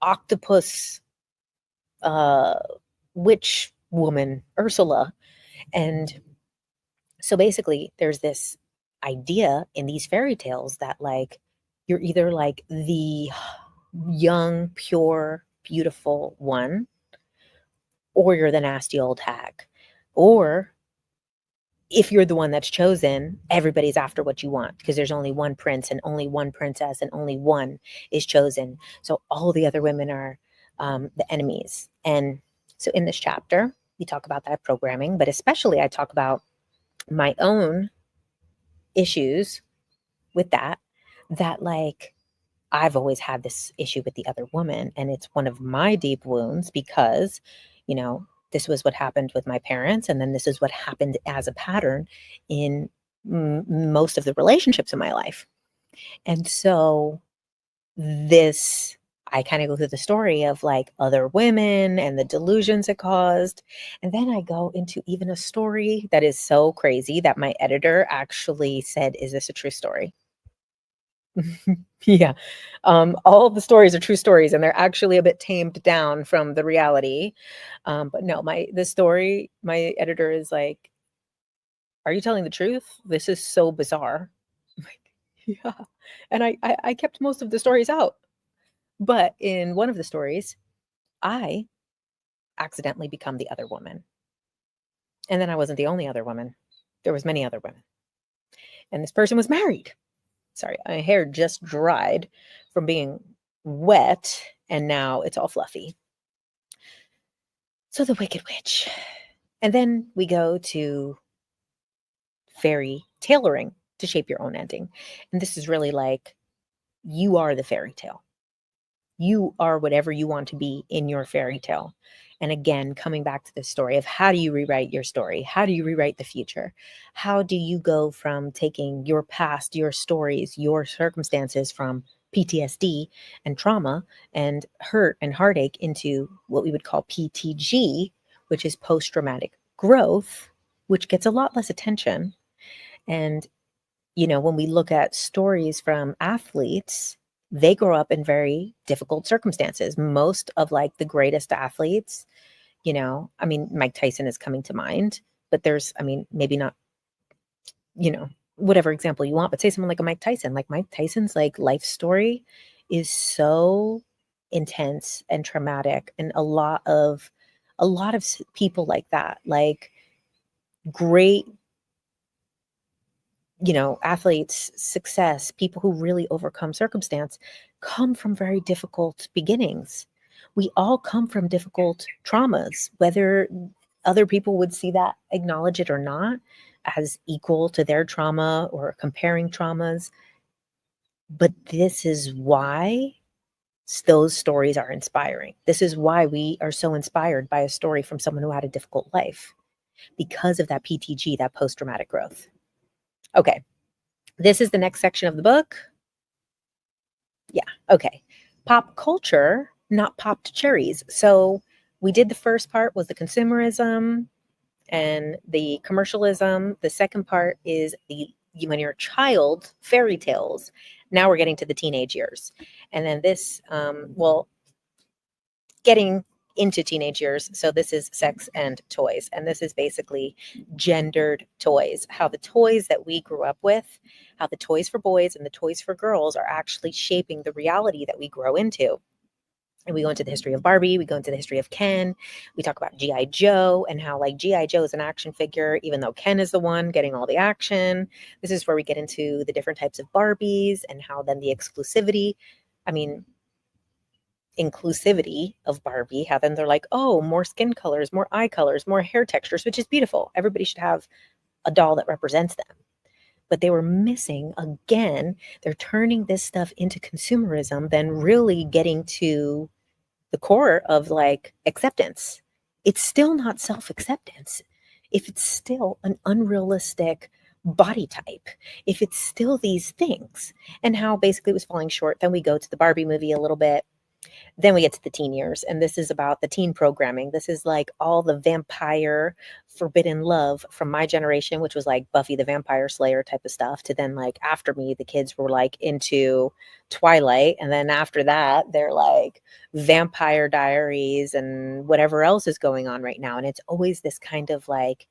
octopus, uh, witch woman, Ursula. And so basically, there's this idea in these fairy tales that, like, you're either like the young, pure, beautiful one, or you're the nasty old hag. Or if you're the one that's chosen, everybody's after what you want because there's only one prince and only one princess and only one is chosen. So all the other women are the enemies. And so in this chapter, we talk about that programming, but especially I talk about my own issues with that, that like I've always had this issue with the other woman. And it's one of my deep wounds because, you know, this was what happened with my parents. And then this is what happened as a pattern in most of the relationships in my life. And so this, I kind of go through the story of like other women and the delusions it caused. And then I go into even a story that is so crazy that my editor actually said, "Is this a true story?" Yeah. All of the stories are true stories, and they're actually a bit tamed down from the reality. But no, this story, my editor is like, "Are you telling the truth? This is so bizarre." I'm like, yeah. And I kept most of the stories out. But in one of the stories, I accidentally become the other woman. And then I wasn't the only other woman. There was many other women. And this person was married. Sorry, my hair just dried from being wet and now it's all fluffy. So the Wicked Witch. And then we go to fairy tailoring to shape your own ending. And this is really like you are the fairy tale. You are whatever you want to be in your fairy tale. And again, coming back to the story of how do you rewrite your story? How do you rewrite the future? How do you go from taking your past, your stories, your circumstances from PTSD and trauma and hurt and heartache into what we would call PTG, which is post-traumatic growth, which gets a lot less attention. And, you know, when we look at stories from athletes, they grow up in very difficult circumstances. Most of like the greatest athletes, you know, I mean, Mike Tyson is coming to mind, but there's, I mean, maybe not, you know, whatever example you want, but say someone like a Mike Tyson. Like Mike Tyson's like life story is so intense and traumatic, and a lot of people like that, like great, you know, athletes, success, people who really overcome circumstance come from very difficult beginnings. We all come from difficult traumas, whether other people would see that, acknowledge it or not, as equal to their trauma or comparing traumas. But this is why those stories are inspiring. This is why we are so inspired by a story from someone who had a difficult life because of that PTG, that post-traumatic growth. Okay. This is the next section of the book. Yeah, okay. Pop culture, not popped cherries. So we did the first part was the consumerism and the commercialism. The second part is when you're a child, fairy tales. Now we're getting to the teenage years. And then this, getting into teenage years. So this is sex and toys. And this is basically gendered toys, how the toys that we grew up with, how the toys for boys and the toys for girls are actually shaping the reality that we grow into. And we go into the history of Barbie, we go into the history of Ken, we talk about G.I. Joe and how like G.I. Joe is an action figure, even though Ken is the one getting all the action. This is where we get into the different types of Barbies and how then the exclusivity. I mean, inclusivity of Barbie, how then they're like, oh, more skin colors, more eye colors, more hair textures, which is beautiful. Everybody should have a doll that represents them. But they were missing, again, they're turning this stuff into consumerism, then really getting to the core of like acceptance. It's still not self-acceptance. If it's still an unrealistic body type, if it's still these things, and how basically it was falling short. Then we go to the Barbie movie a little bit. Then we get to the teen years, and this is about the teen programming. This is like all the vampire forbidden love from my generation, which was like Buffy the Vampire Slayer type of stuff, to then like after me, the kids were like into Twilight. And then after that, they're like Vampire Diaries and whatever else is going on right now. And it's always this kind of like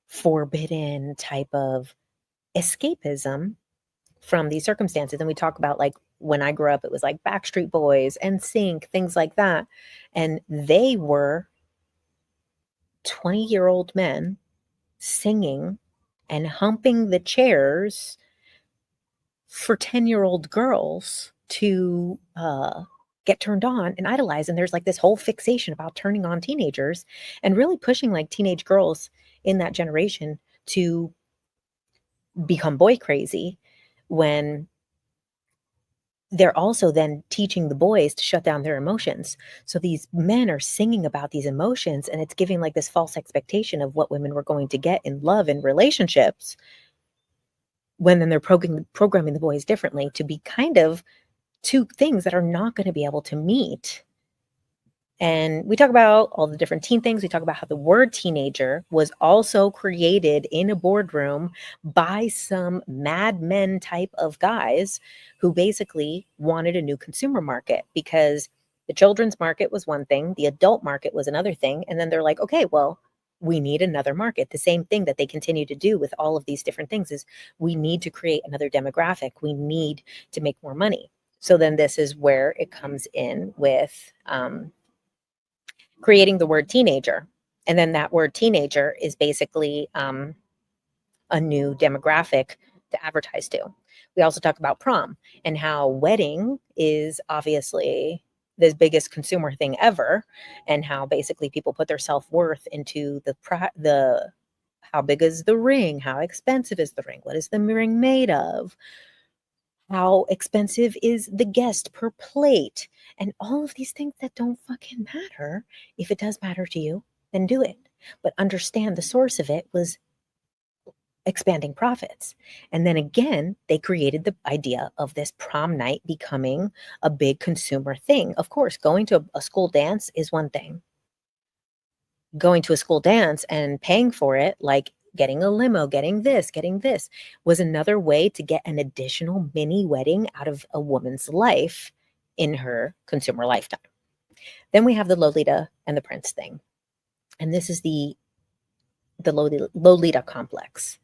forbidden type of escapism from these circumstances. And we talk about like when I grew up, it was like Backstreet Boys and Sync, things like that. And they were 20-year-old men singing and humping the chairs for 10-year-old girls to get turned on and idolize. And there's like this whole fixation about turning on teenagers and really pushing like teenage girls in that generation to become boy crazy, when they're also then teaching the boys to shut down their emotions. So these men are singing about these emotions, and it's giving like this false expectation of what women were going to get in love and relationships, when then they're programming the boys differently to be kind of two things that are not going to be able to meet. And we talk about all the different teen things. We talk about how the word teenager was also created in a boardroom by some Mad Men type of guys who basically wanted a new consumer market, because the children's market was one thing, the adult market was another thing. And then they're like, okay, well, we need another market. The same thing that they continue to do with all of these different things is we need to create another demographic. We need to make more money. So then this is where it comes in with creating the word teenager. And then that word teenager is basically a new demographic to advertise to. We also talk about prom and how wedding is obviously the biggest consumer thing ever, and how basically people put their self-worth into the how big is the ring, how expensive is the ring, what is the ring made of, how expensive is the guest per plate, and all of these things that don't fucking matter. If it does matter to you, then do it. But understand the source of it was expanding profits. And then again, they created the idea of this prom night becoming a big consumer thing. Of course, going to a school dance is one thing. Going to a school dance and paying for it, like getting a limo, getting this, was another way to get an additional mini wedding out of a woman's life in her consumer lifetime. Then we have the Lolita and the Prince thing. And this is the Lolita complex.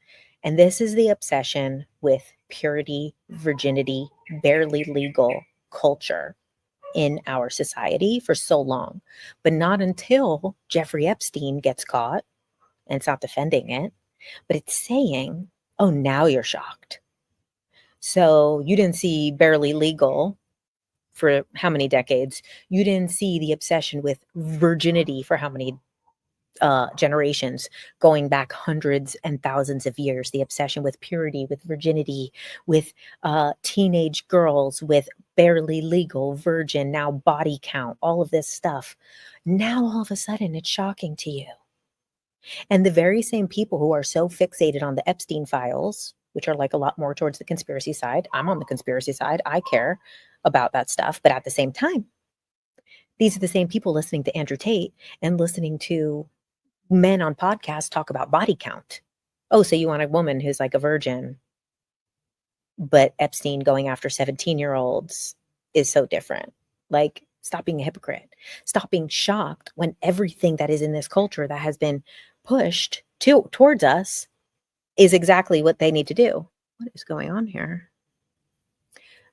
And this is the obsession with purity, virginity, barely legal culture in our society for so long. But not until Jeffrey Epstein gets caught, and it's not defending it, but it's saying, oh, now you're shocked. So you didn't see barely legal for how many decades? You didn't see the obsession with virginity for how many generations, going back hundreds and thousands of years, the obsession with purity, with virginity, with teenage girls, with barely legal, virgin, now body count, all of this stuff. Now all of a sudden it's shocking to you. And the very same people who are so fixated on the Epstein files, which are like a lot more towards the conspiracy side. I'm on the conspiracy side. I care about that stuff. But at the same time, these are the same people listening to Andrew Tate and listening to men on podcasts talk about body count. Oh, so you want a woman who's like a virgin, but Epstein going after 17-year-olds is so different. Like, stop being a hypocrite. Stop being shocked when everything that is in this culture that has been pushed towards us is exactly what they need to do. What is going on here?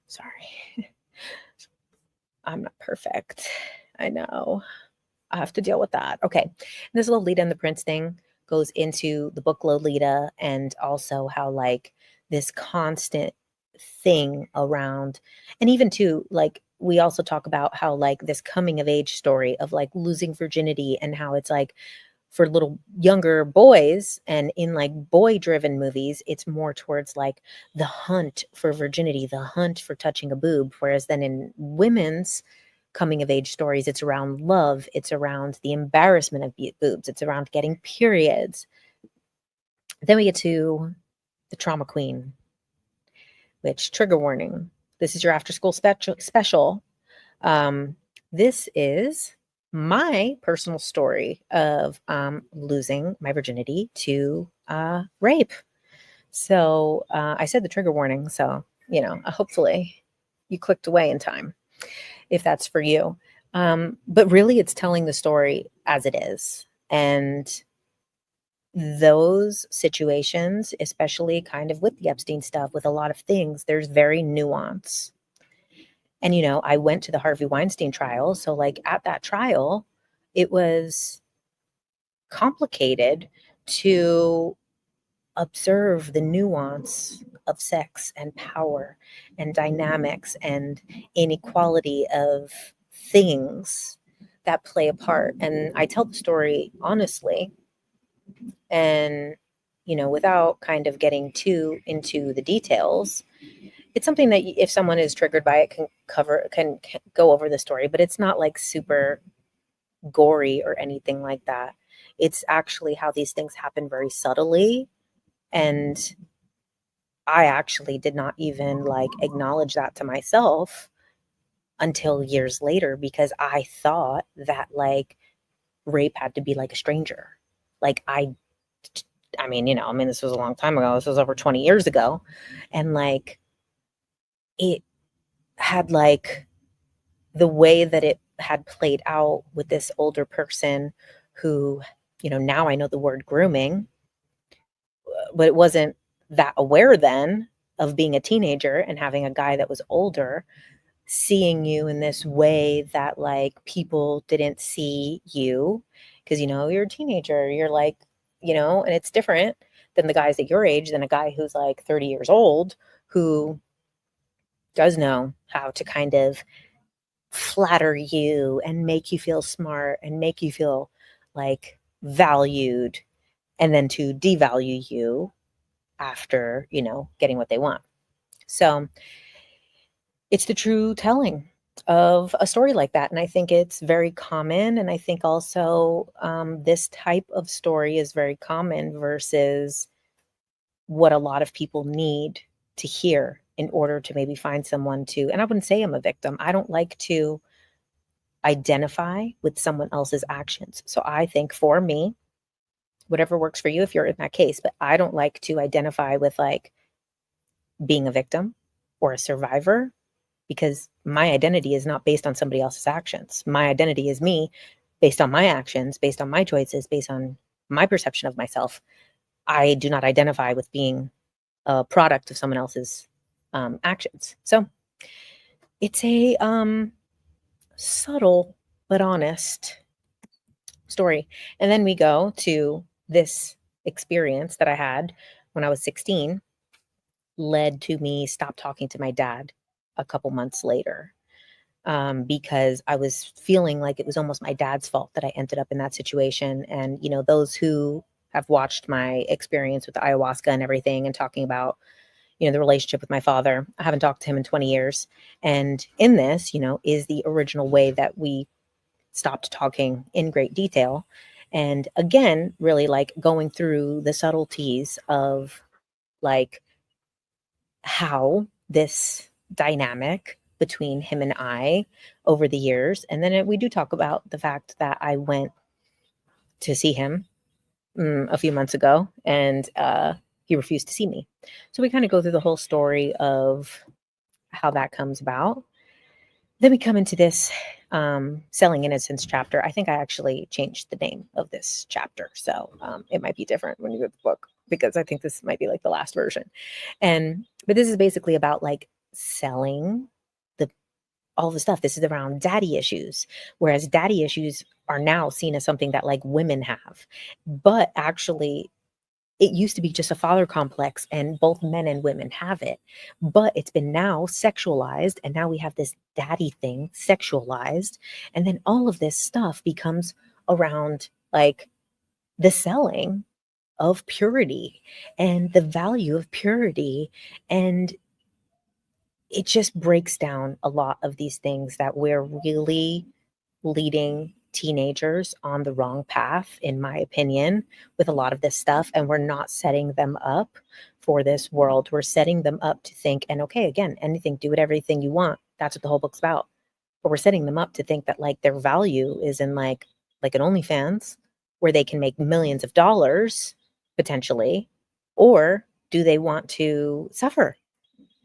Sorry. I'm not perfect. I know. I have to deal with that. Okay. This Lolita and the Prince thing goes into the book Lolita, and also how like this constant thing around, and even too, like we also talk about how like this coming of age story of like losing virginity and how it's like for little younger boys and in like boy driven movies, it's more towards like the hunt for virginity, the hunt for touching a boob. Whereas then in women's coming of age stories, it's around love, it's around the embarrassment of boobs, it's around getting periods. Then we get to the trauma queen, which, trigger warning, this is your after school special. This is my personal story of losing my virginity to rape. So I said the trigger warning. So, hopefully you clicked away in time if that's for you. But really, it's telling the story as it is. And those situations, especially kind of with the Epstein stuff, with a lot of things, there's very nuance. And, I went to the Harvey Weinstein trial. So, like, at that trial, it was complicated to observe the nuance of sex and power and dynamics and inequality of things that play a part. And I tell the story honestly and, without kind of getting too into the details. It's something that if someone is triggered by it can go over the story, but it's not like super gory or anything like that. It's actually how these things happen very subtly. And I actually did not even like acknowledge that to myself until years later, because I thought that like rape had to be like a stranger. Like this was a long time ago. This was over 20 years ago. And like, it had like the way that it had played out with this older person who, now I know the word grooming, but it wasn't that aware then of being a teenager and having a guy that was older seeing you in this way that like people didn't see you because, you're a teenager, you're like, and it's different than the guys at your age than a guy who's like 30 years old who does know how to kind of flatter you and make you feel smart and make you feel like valued and then to devalue you after, getting what they want. So it's the true telling of a story like that. And I think it's very common. And I think also this type of story is very common versus what a lot of people need to hear in order to maybe find someone to, and I wouldn't say I'm a victim. I don't like to identify with someone else's actions. So I think for me, whatever works for you if you're in that case, but I don't like to identify with like being a victim or a survivor because my identity is not based on somebody else's actions. My identity is me based on my actions, based on my choices, based on my perception of myself. I do not identify with being a product of someone else's actions. So it's a subtle but honest story. And then we go to this experience that I had when I was 16 led to me stop talking to my dad a couple months later because I was feeling like it was almost my dad's fault that I ended up in that situation. And, those who have watched my experience with the ayahuasca and everything and talking about, the relationship with my father, I haven't talked to him in 20 years. And in this, is the original way that we stopped talking in great detail. And again, really like going through the subtleties of like how this dynamic between him and I over the years. And then we do talk about the fact that I went to see him a few months ago and he refused to see me. So we kind of go through the whole story of how that comes about. Then we come into this Selling Innocence chapter. I think I actually changed the name of this chapter. So it might be different when you get the book because I think this might be like the last version. But this is basically about like selling all the stuff. This is around daddy issues, whereas daddy issues are now seen as something that like women have. But actually, it used to be just a father complex, and both men and women have it, but it's been now sexualized, and now we have this daddy thing sexualized, and then all of this stuff becomes around like the selling of purity and the value of purity, and it just breaks down a lot of these things that we're really leading teenagers on the wrong path, in my opinion, with a lot of this stuff. And we're not setting them up for this world. We're setting them up to think, and okay, again, anything, do it, everything you want. That's what the whole book's about. But we're setting them up to think that like their value is in like an OnlyFans where they can make millions of dollars potentially, or do they want to suffer?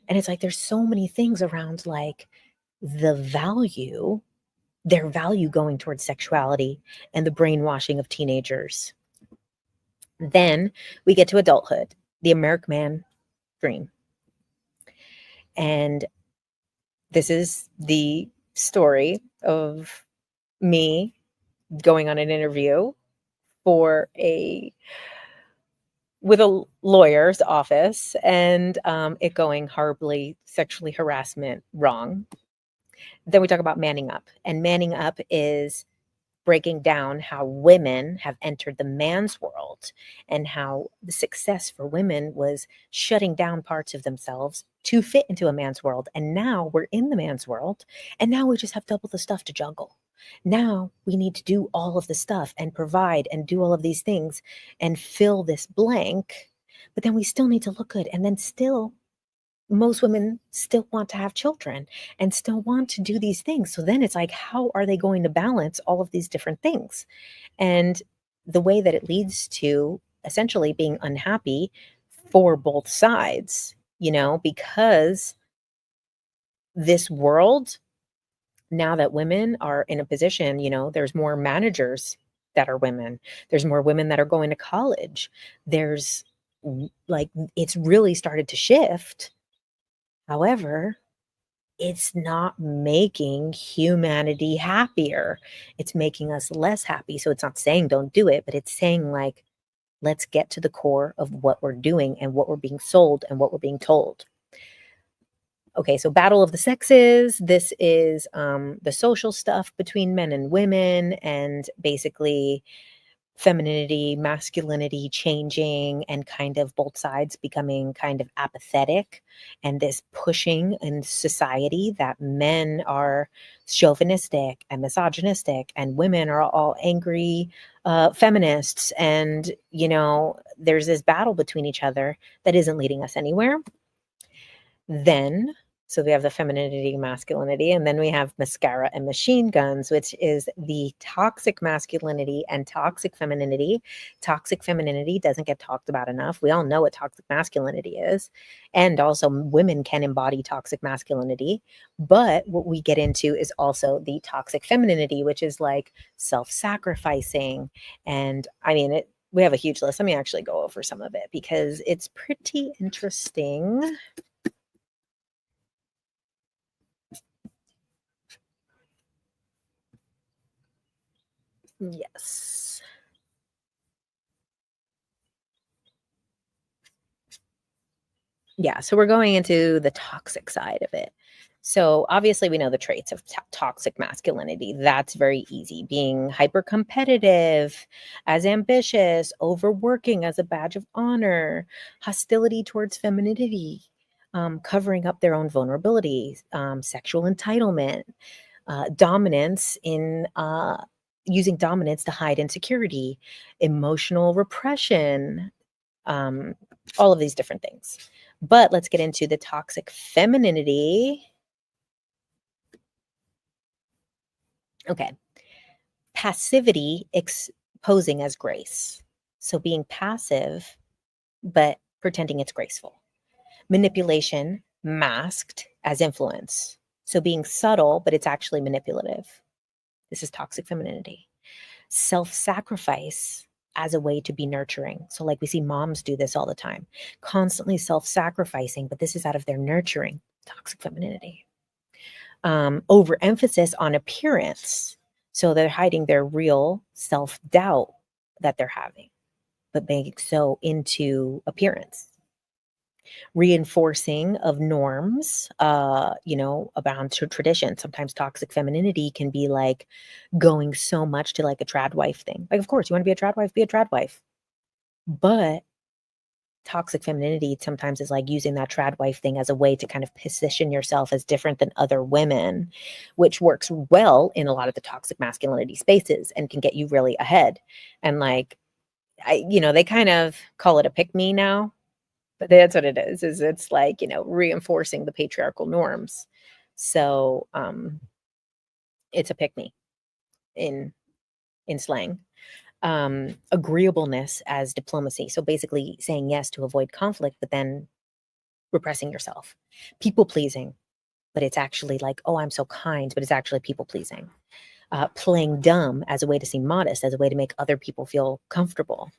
And it's like there's so many things around like the value, their value going towards sexuality and the brainwashing of teenagers. Then we get to adulthood, the American man dream. And this is the story of me going on an interview with a lawyer's office, and it going horribly sexually harassment wrong. Then we talk about manning up, and manning up is breaking down how women have entered the man's world and how the success for women was shutting down parts of themselves to fit into a man's world. And now we're in the man's world, and now we just have double the stuff to juggle. Now we need to do all of the stuff and provide and do all of these things and fill this blank, but then we still need to look good. And then still, most women still want to have children and still want to do these things. So then it's like, how are they going to balance all of these different things? And the way that it leads to essentially being unhappy for both sides, because this world, now that women are in a position, there's more managers that are women, there's more women that are going to college, there's like, it's really started to shift. However, it's not making humanity happier. It's making us less happy. So it's not saying don't do it, but it's saying like, let's get to the core of what we're doing and what we're being sold and what we're being told. Okay, so battle of the sexes. This is the social stuff between men and women, and basically femininity, masculinity changing, and kind of both sides becoming kind of apathetic, and this pushing in society that men are chauvinistic and misogynistic and women are all angry feminists, and there's this battle between each other that isn't leading us anywhere. Then so we have the femininity, masculinity, and then we have mascara and machine guns, which is the toxic masculinity and toxic femininity. Toxic femininity doesn't get talked about enough. We all know what toxic masculinity is. And also women can embody toxic masculinity. But what we get into is also the toxic femininity, which is like self-sacrificing. And I mean, we have a huge list. Let me actually go over some of it because it's pretty interesting. Yes. Yeah, so we're going into the toxic side of it. So obviously we know the traits of toxic masculinity. That's very easy. Being hyper competitive, as ambitious, overworking as a badge of honor, hostility towards femininity, covering up their own vulnerabilities, sexual entitlement, dominance in using dominance to hide insecurity, emotional repression, all of these different things. But let's get into the toxic femininity. Okay. Passivity posing as grace. So being passive, but pretending it's graceful. Manipulation masked as influence. So being subtle, but it's actually manipulative. This is toxic femininity. Self-sacrifice as a way to be nurturing. So like we see moms do this all the time, constantly self-sacrificing, but this is out of their nurturing, toxic femininity. Overemphasis on appearance. So they're hiding their real self-doubt that they're having. but make so into appearance. Reinforcing of norms, around tradition. Sometimes toxic femininity can be like going so much to like a trad wife thing. Like, of course, you want to be a trad wife, be a trad wife. But toxic femininity sometimes is like using that trad wife thing as a way to kind of position yourself as different than other women, which works well in a lot of the toxic masculinity spaces and can get you really ahead. And like, they kind of call it a pick me now, but that's what it is it's like, reinforcing the patriarchal norms. So it's a pick me in slang. Agreeableness as diplomacy. So basically saying yes to avoid conflict, but then repressing yourself. People pleasing, but it's actually like, oh, I'm so kind, but it's actually people pleasing. Playing dumb as a way to seem modest, as a way to make other people feel comfortable.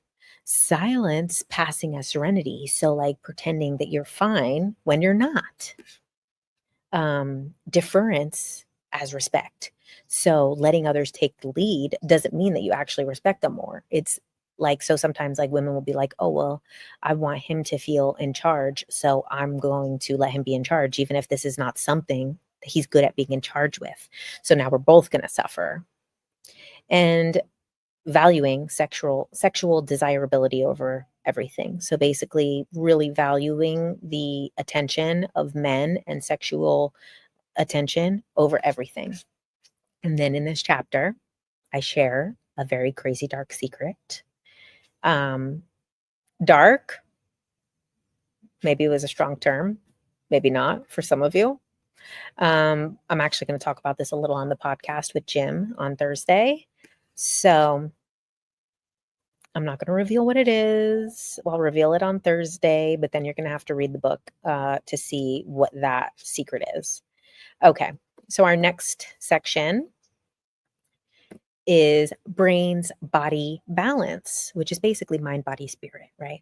Silence passing as serenity. So like pretending that you're fine when you're not. Deference as respect. So letting others take the lead doesn't mean that you actually respect them more. It's like, so sometimes like women will be like, oh, well, I want him to feel in charge, so I'm going to let him be in charge, even if this is not something that he's good at being in charge with. So now we're both going to suffer. And valuing sexual desirability over everything. So basically really valuing the attention of men and sexual attention over everything. And then in this chapter, I share a very crazy dark secret. Dark, maybe it was a strong term, maybe not for some of you. I'm actually going to talk about this a little on the podcast with Jim on Thursday. So I'm not going to reveal what it is. Well, I'll reveal it on Thursday, but then you're going to have to read the book to see what that secret is. Okay, so our next section is brains, body balance, which is basically mind, body, spirit, right?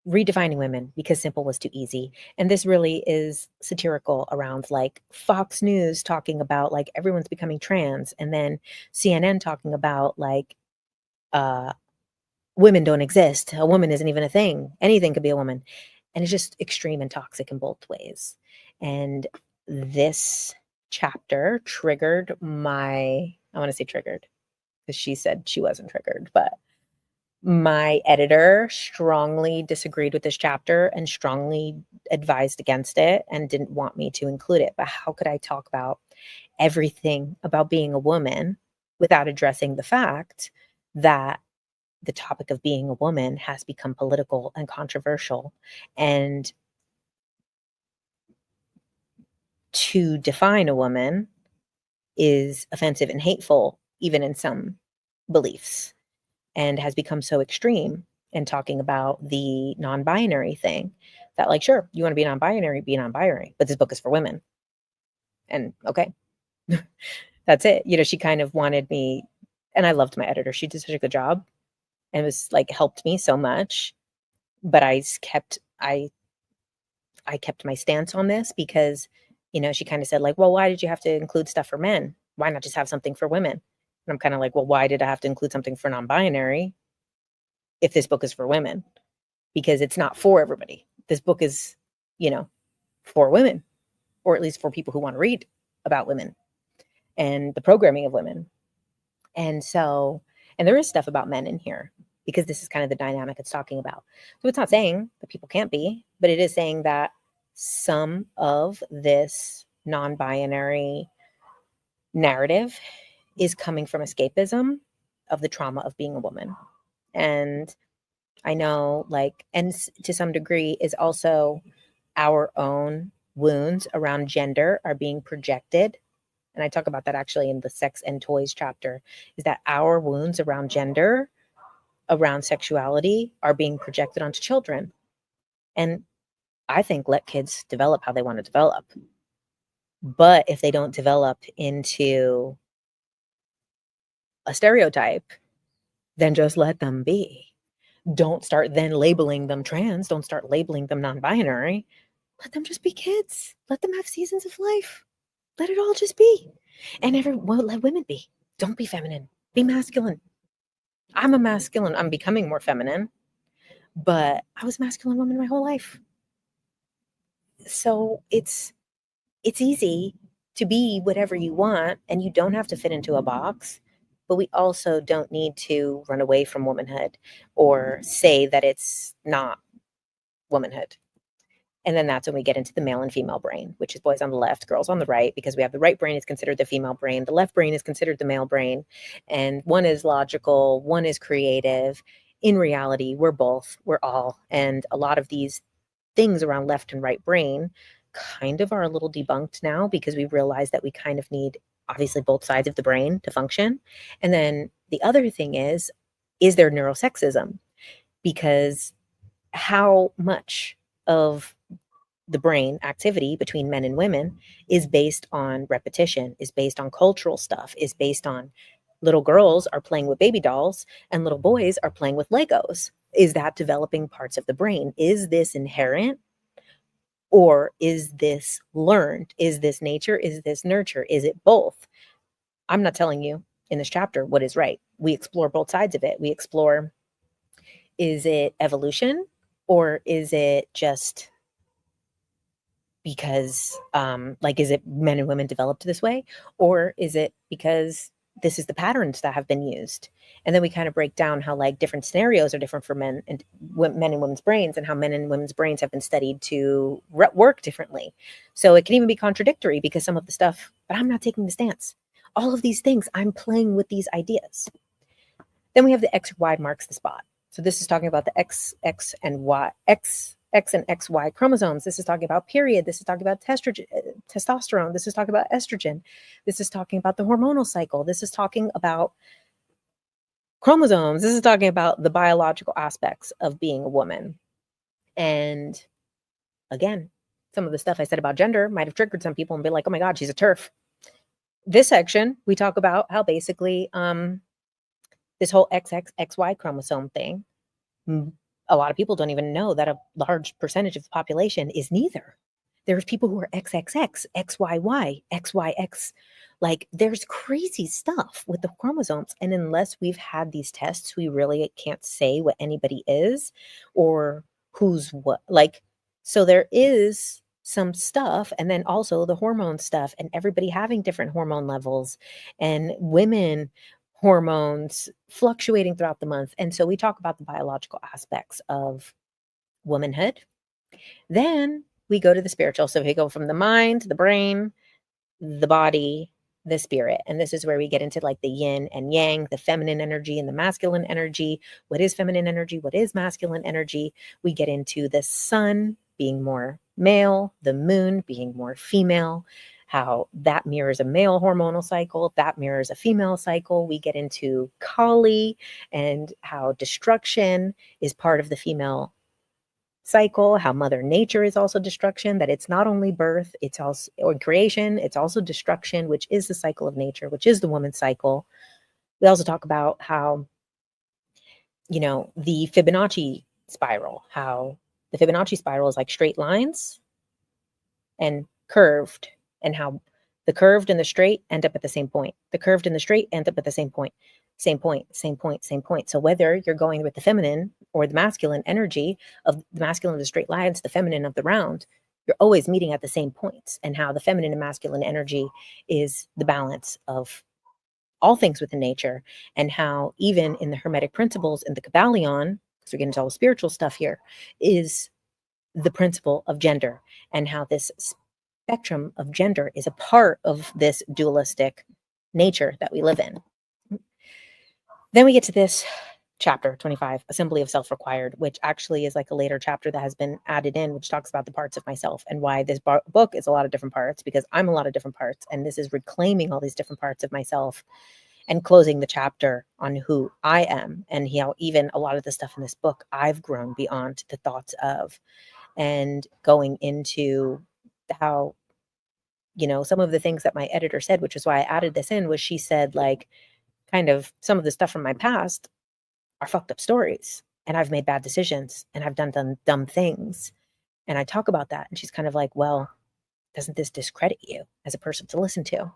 Redefining women because simple was too easy. And this really is satirical around like Fox News talking about like everyone's becoming trans, and then CNN talking about like women don't exist. A woman isn't even a thing. Anything could be a woman. And it's just extreme and toxic in both ways. And this chapter triggered I want to say triggered because she said she wasn't triggered, but my editor strongly disagreed with this chapter and strongly advised against it and didn't want me to include it. But how could I talk about everything about being a woman without addressing the fact that the topic of being a woman has become political and controversial, and to define a woman is offensive and hateful, even in some beliefs, and has become so extreme in talking about the non-binary thing that like, sure, you want to be non-binary, but this book is for women. And okay, that's it. She kind of wanted me, and I loved my editor. She did such a good job and was like, helped me so much. But I kept my stance on this because, she kind of said like, well, why did you have to include stuff for men? Why not just have something for women? And I'm kind of like, well, why did I have to include something for non-binary if this book is for women? Because it's not for everybody. This book is, for women, or at least for people who want to read about women and the programming of women. And so, and there is stuff about men in here because this is kind of the dynamic it's talking about. So it's not saying that people can't be, but it is saying that some of this non-binary narrative is coming from escapism of the trauma of being a woman. And I know and to some degree is also our own wounds around gender are being projected. And I talk about that actually in the sex and toys chapter, is that our wounds around gender, around sexuality are being projected onto children. And I think let kids develop how they want to develop. But if they don't develop into a stereotype, then just let them be. Don't start then labeling them trans. Don't start labeling them non-binary. Let them just be kids. Let them have seasons of life. Let it all just be. And let women be. Don't be feminine. Be masculine. I'm becoming more feminine, but I was a masculine woman my whole life. So it's easy to be whatever you want, and you don't have to fit into a box, but we also don't need to run away from womanhood or say that it's not womanhood. And then that's when we get into the male and female brain, which is boys on the left, girls on the right, because we have the right brain is considered the female brain, the left brain is considered the male brain, and one is logical, one is creative. In reality, we're both, we're all. And a lot of these things around left and right brain kind of are a little debunked now, because we realize that we kind of need obviously both sides of the brain to function. And then the other thing is there neurosexism? Because how much of the brain activity between men and women is based on repetition, is based on cultural stuff, is based on little girls are playing with baby dolls and little boys are playing with Legos. Is that developing parts of the brain? Is this inherent, or is this learned? Is this nature? Is this nurture? Is it both? I'm not telling you in this chapter what is right. We explore both sides of it. We explore, is it evolution, or is it just because is it men and women developed this way, or is it because this is the patterns that have been used? And then we kind of break down how like different scenarios are different for men and women's brains, and how men and women's brains have been studied to work differently. So it can even be contradictory, because some of the stuff, but I'm not taking the stance. All of these things, I'm playing with these ideas. Then we have the X Y marks the spot. So this is talking about the X and Y, X and XY chromosomes. This is talking about period. This is talking about testosterone. This is talking about estrogen. This is talking about the hormonal cycle. This is talking about chromosomes. This is talking about the biological aspects of being a woman. And again, some of the stuff I said about gender might have triggered some people and be like, oh my God, she's a TERF. This section, we talk about how basically this whole XY chromosome thing, a lot of people don't even know that a large percentage of the population is neither. There's people who are XXX, XYY, XYX. Like, there's crazy stuff with the chromosomes. And unless we've had these tests, we really can't say what anybody is or who's what. Like, so there is some stuff. And then also the hormone stuff, and everybody having different hormone levels, and women hormones fluctuating throughout the month. And so we talk about the biological aspects of womanhood. Then we go to the spiritual. So we go from the mind, the brain, the body, the spirit. And this is where we get into like the yin and yang, the feminine energy and the masculine energy. What is feminine energy? What is masculine energy? We get into the sun being more male, the moon being more female, how that mirrors a male hormonal cycle, that mirrors a female cycle. We get into Kali and how destruction is part of the female cycle, how Mother Nature is also destruction, that it's not only birth, it's also or creation, it's also destruction, which is the cycle of nature, which is the woman's cycle. We also talk about how, the Fibonacci spiral, how the Fibonacci spiral is like straight lines and curved, and how the curved and the straight end up at the same point. The curved and the straight end up at the same point. Same point, same point, same point. So whether you're going with the feminine or the masculine energy of the masculine of the straight lines, the feminine of the round, you're always meeting at the same points. And how the feminine and masculine energy is the balance of all things within nature. And how even in the Hermetic principles in the Kabbalion, because we're getting into all the spiritual stuff here, is the principle of gender, and how this spectrum of gender is a part of this dualistic nature that we live in. Then we get to this chapter 25, Assembly of Self-Required, which actually is like a later chapter that has been added in, which talks about the parts of myself, and why this book is a lot of different parts, because I'm a lot of different parts, and this is reclaiming all these different parts of myself and closing the chapter on who I am, and how even a lot of the stuff in this book I've grown beyond the thoughts of, and going into how, some of the things that my editor said, which is why I added this in, was she said, like, kind of some of the stuff from my past are fucked up stories, and I've made bad decisions, and I've done dumb things. And I talk about that. And she's kind of like, well, doesn't this discredit you as a person to listen to?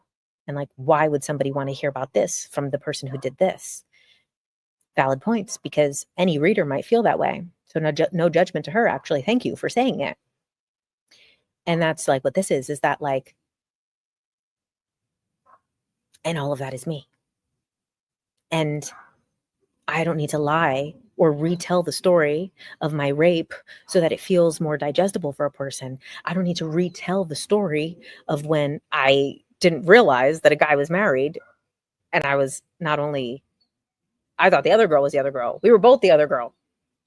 And like, why would somebody want to hear about this from the person who did this? valid points, because any reader might feel that way. So no judgment to her, actually. Thank you for saying it. And that's like what this is that like, and all of that is me. And I don't need to lie or retell the story of my rape so that it feels more digestible for a person. I don't need to retell the story of when I didn't realize that a guy was married, and I was not only, I thought the other girl was the other girl. We were both the other girl.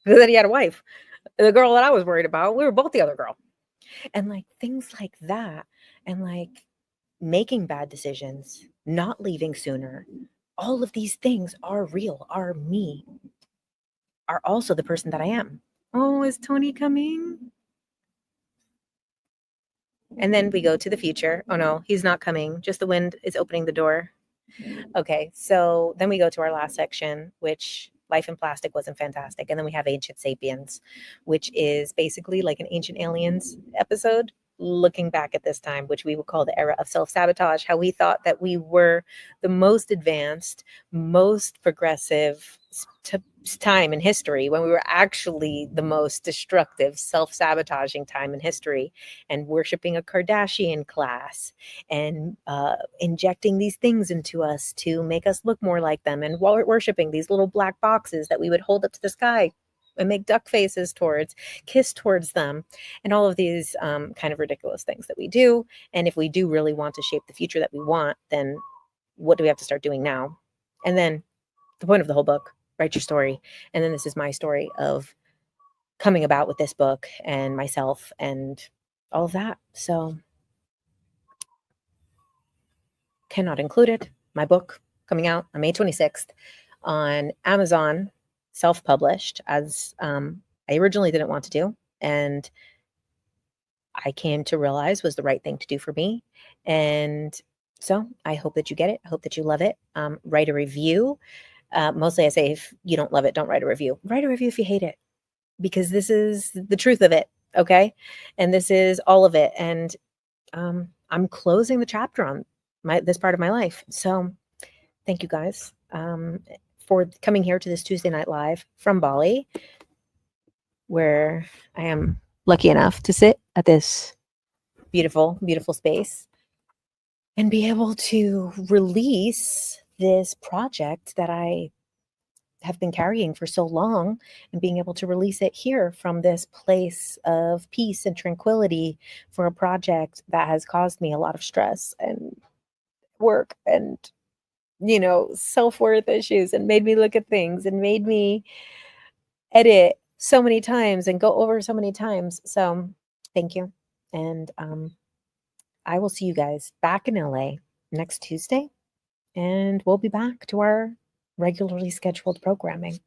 Because then he had a wife. The girl that I was worried about, we were both the other girl. And like things like that. And like making bad decisions, not leaving sooner. All of these things are real, are me, are also the person that I am. Oh, is Tony coming? And then we go to the future. Oh no, he's not coming. Just the wind is opening the door. Okay, so then we go to our last section, which Life in Plastic wasn't fantastic. And then we have Ancient Sapiens, which is basically like an Ancient Aliens episode, looking back at this time, which we would call the era of self-sabotage, how we thought that we were the most advanced, most progressive time in history, when we were actually the most destructive, self-sabotaging time in history, and worshiping a Kardashian class, and injecting these things into us to make us look more like them, and worshiping these little black boxes that we would hold up to the sky and make duck faces towards, kiss towards them, and all of these kind of ridiculous things that we do. And if we do really want to shape the future that we want, then what do we have to start doing now? And then the point of the whole book, write your story. And then this is my story of coming about with this book and myself and all of that. So cannot include it. My book coming out on May 26th on Amazon, self-published, as I originally didn't want to do, and I came to realize was the right thing to do for me. And so I hope that you get it. I hope that you love it. Write a review. Mostly I say, if you don't love it, don't write a review. Write a review if you hate it, because this is the truth of it. Okay. And this is all of it. And I'm closing the chapter on this part of my life. So thank you guys for coming here to this Tuesday Night Live from Bali, where I am lucky enough to sit at this beautiful, beautiful space and be able to release this project that I have been carrying for so long, and being able to release it here from this place of peace and tranquility for a project that has caused me a lot of stress and work and, self-worth issues, and made me look at things and made me edit so many times and go over so many times. So thank you. And I will see you guys back in LA next Tuesday, and we'll be back to our regularly scheduled programming.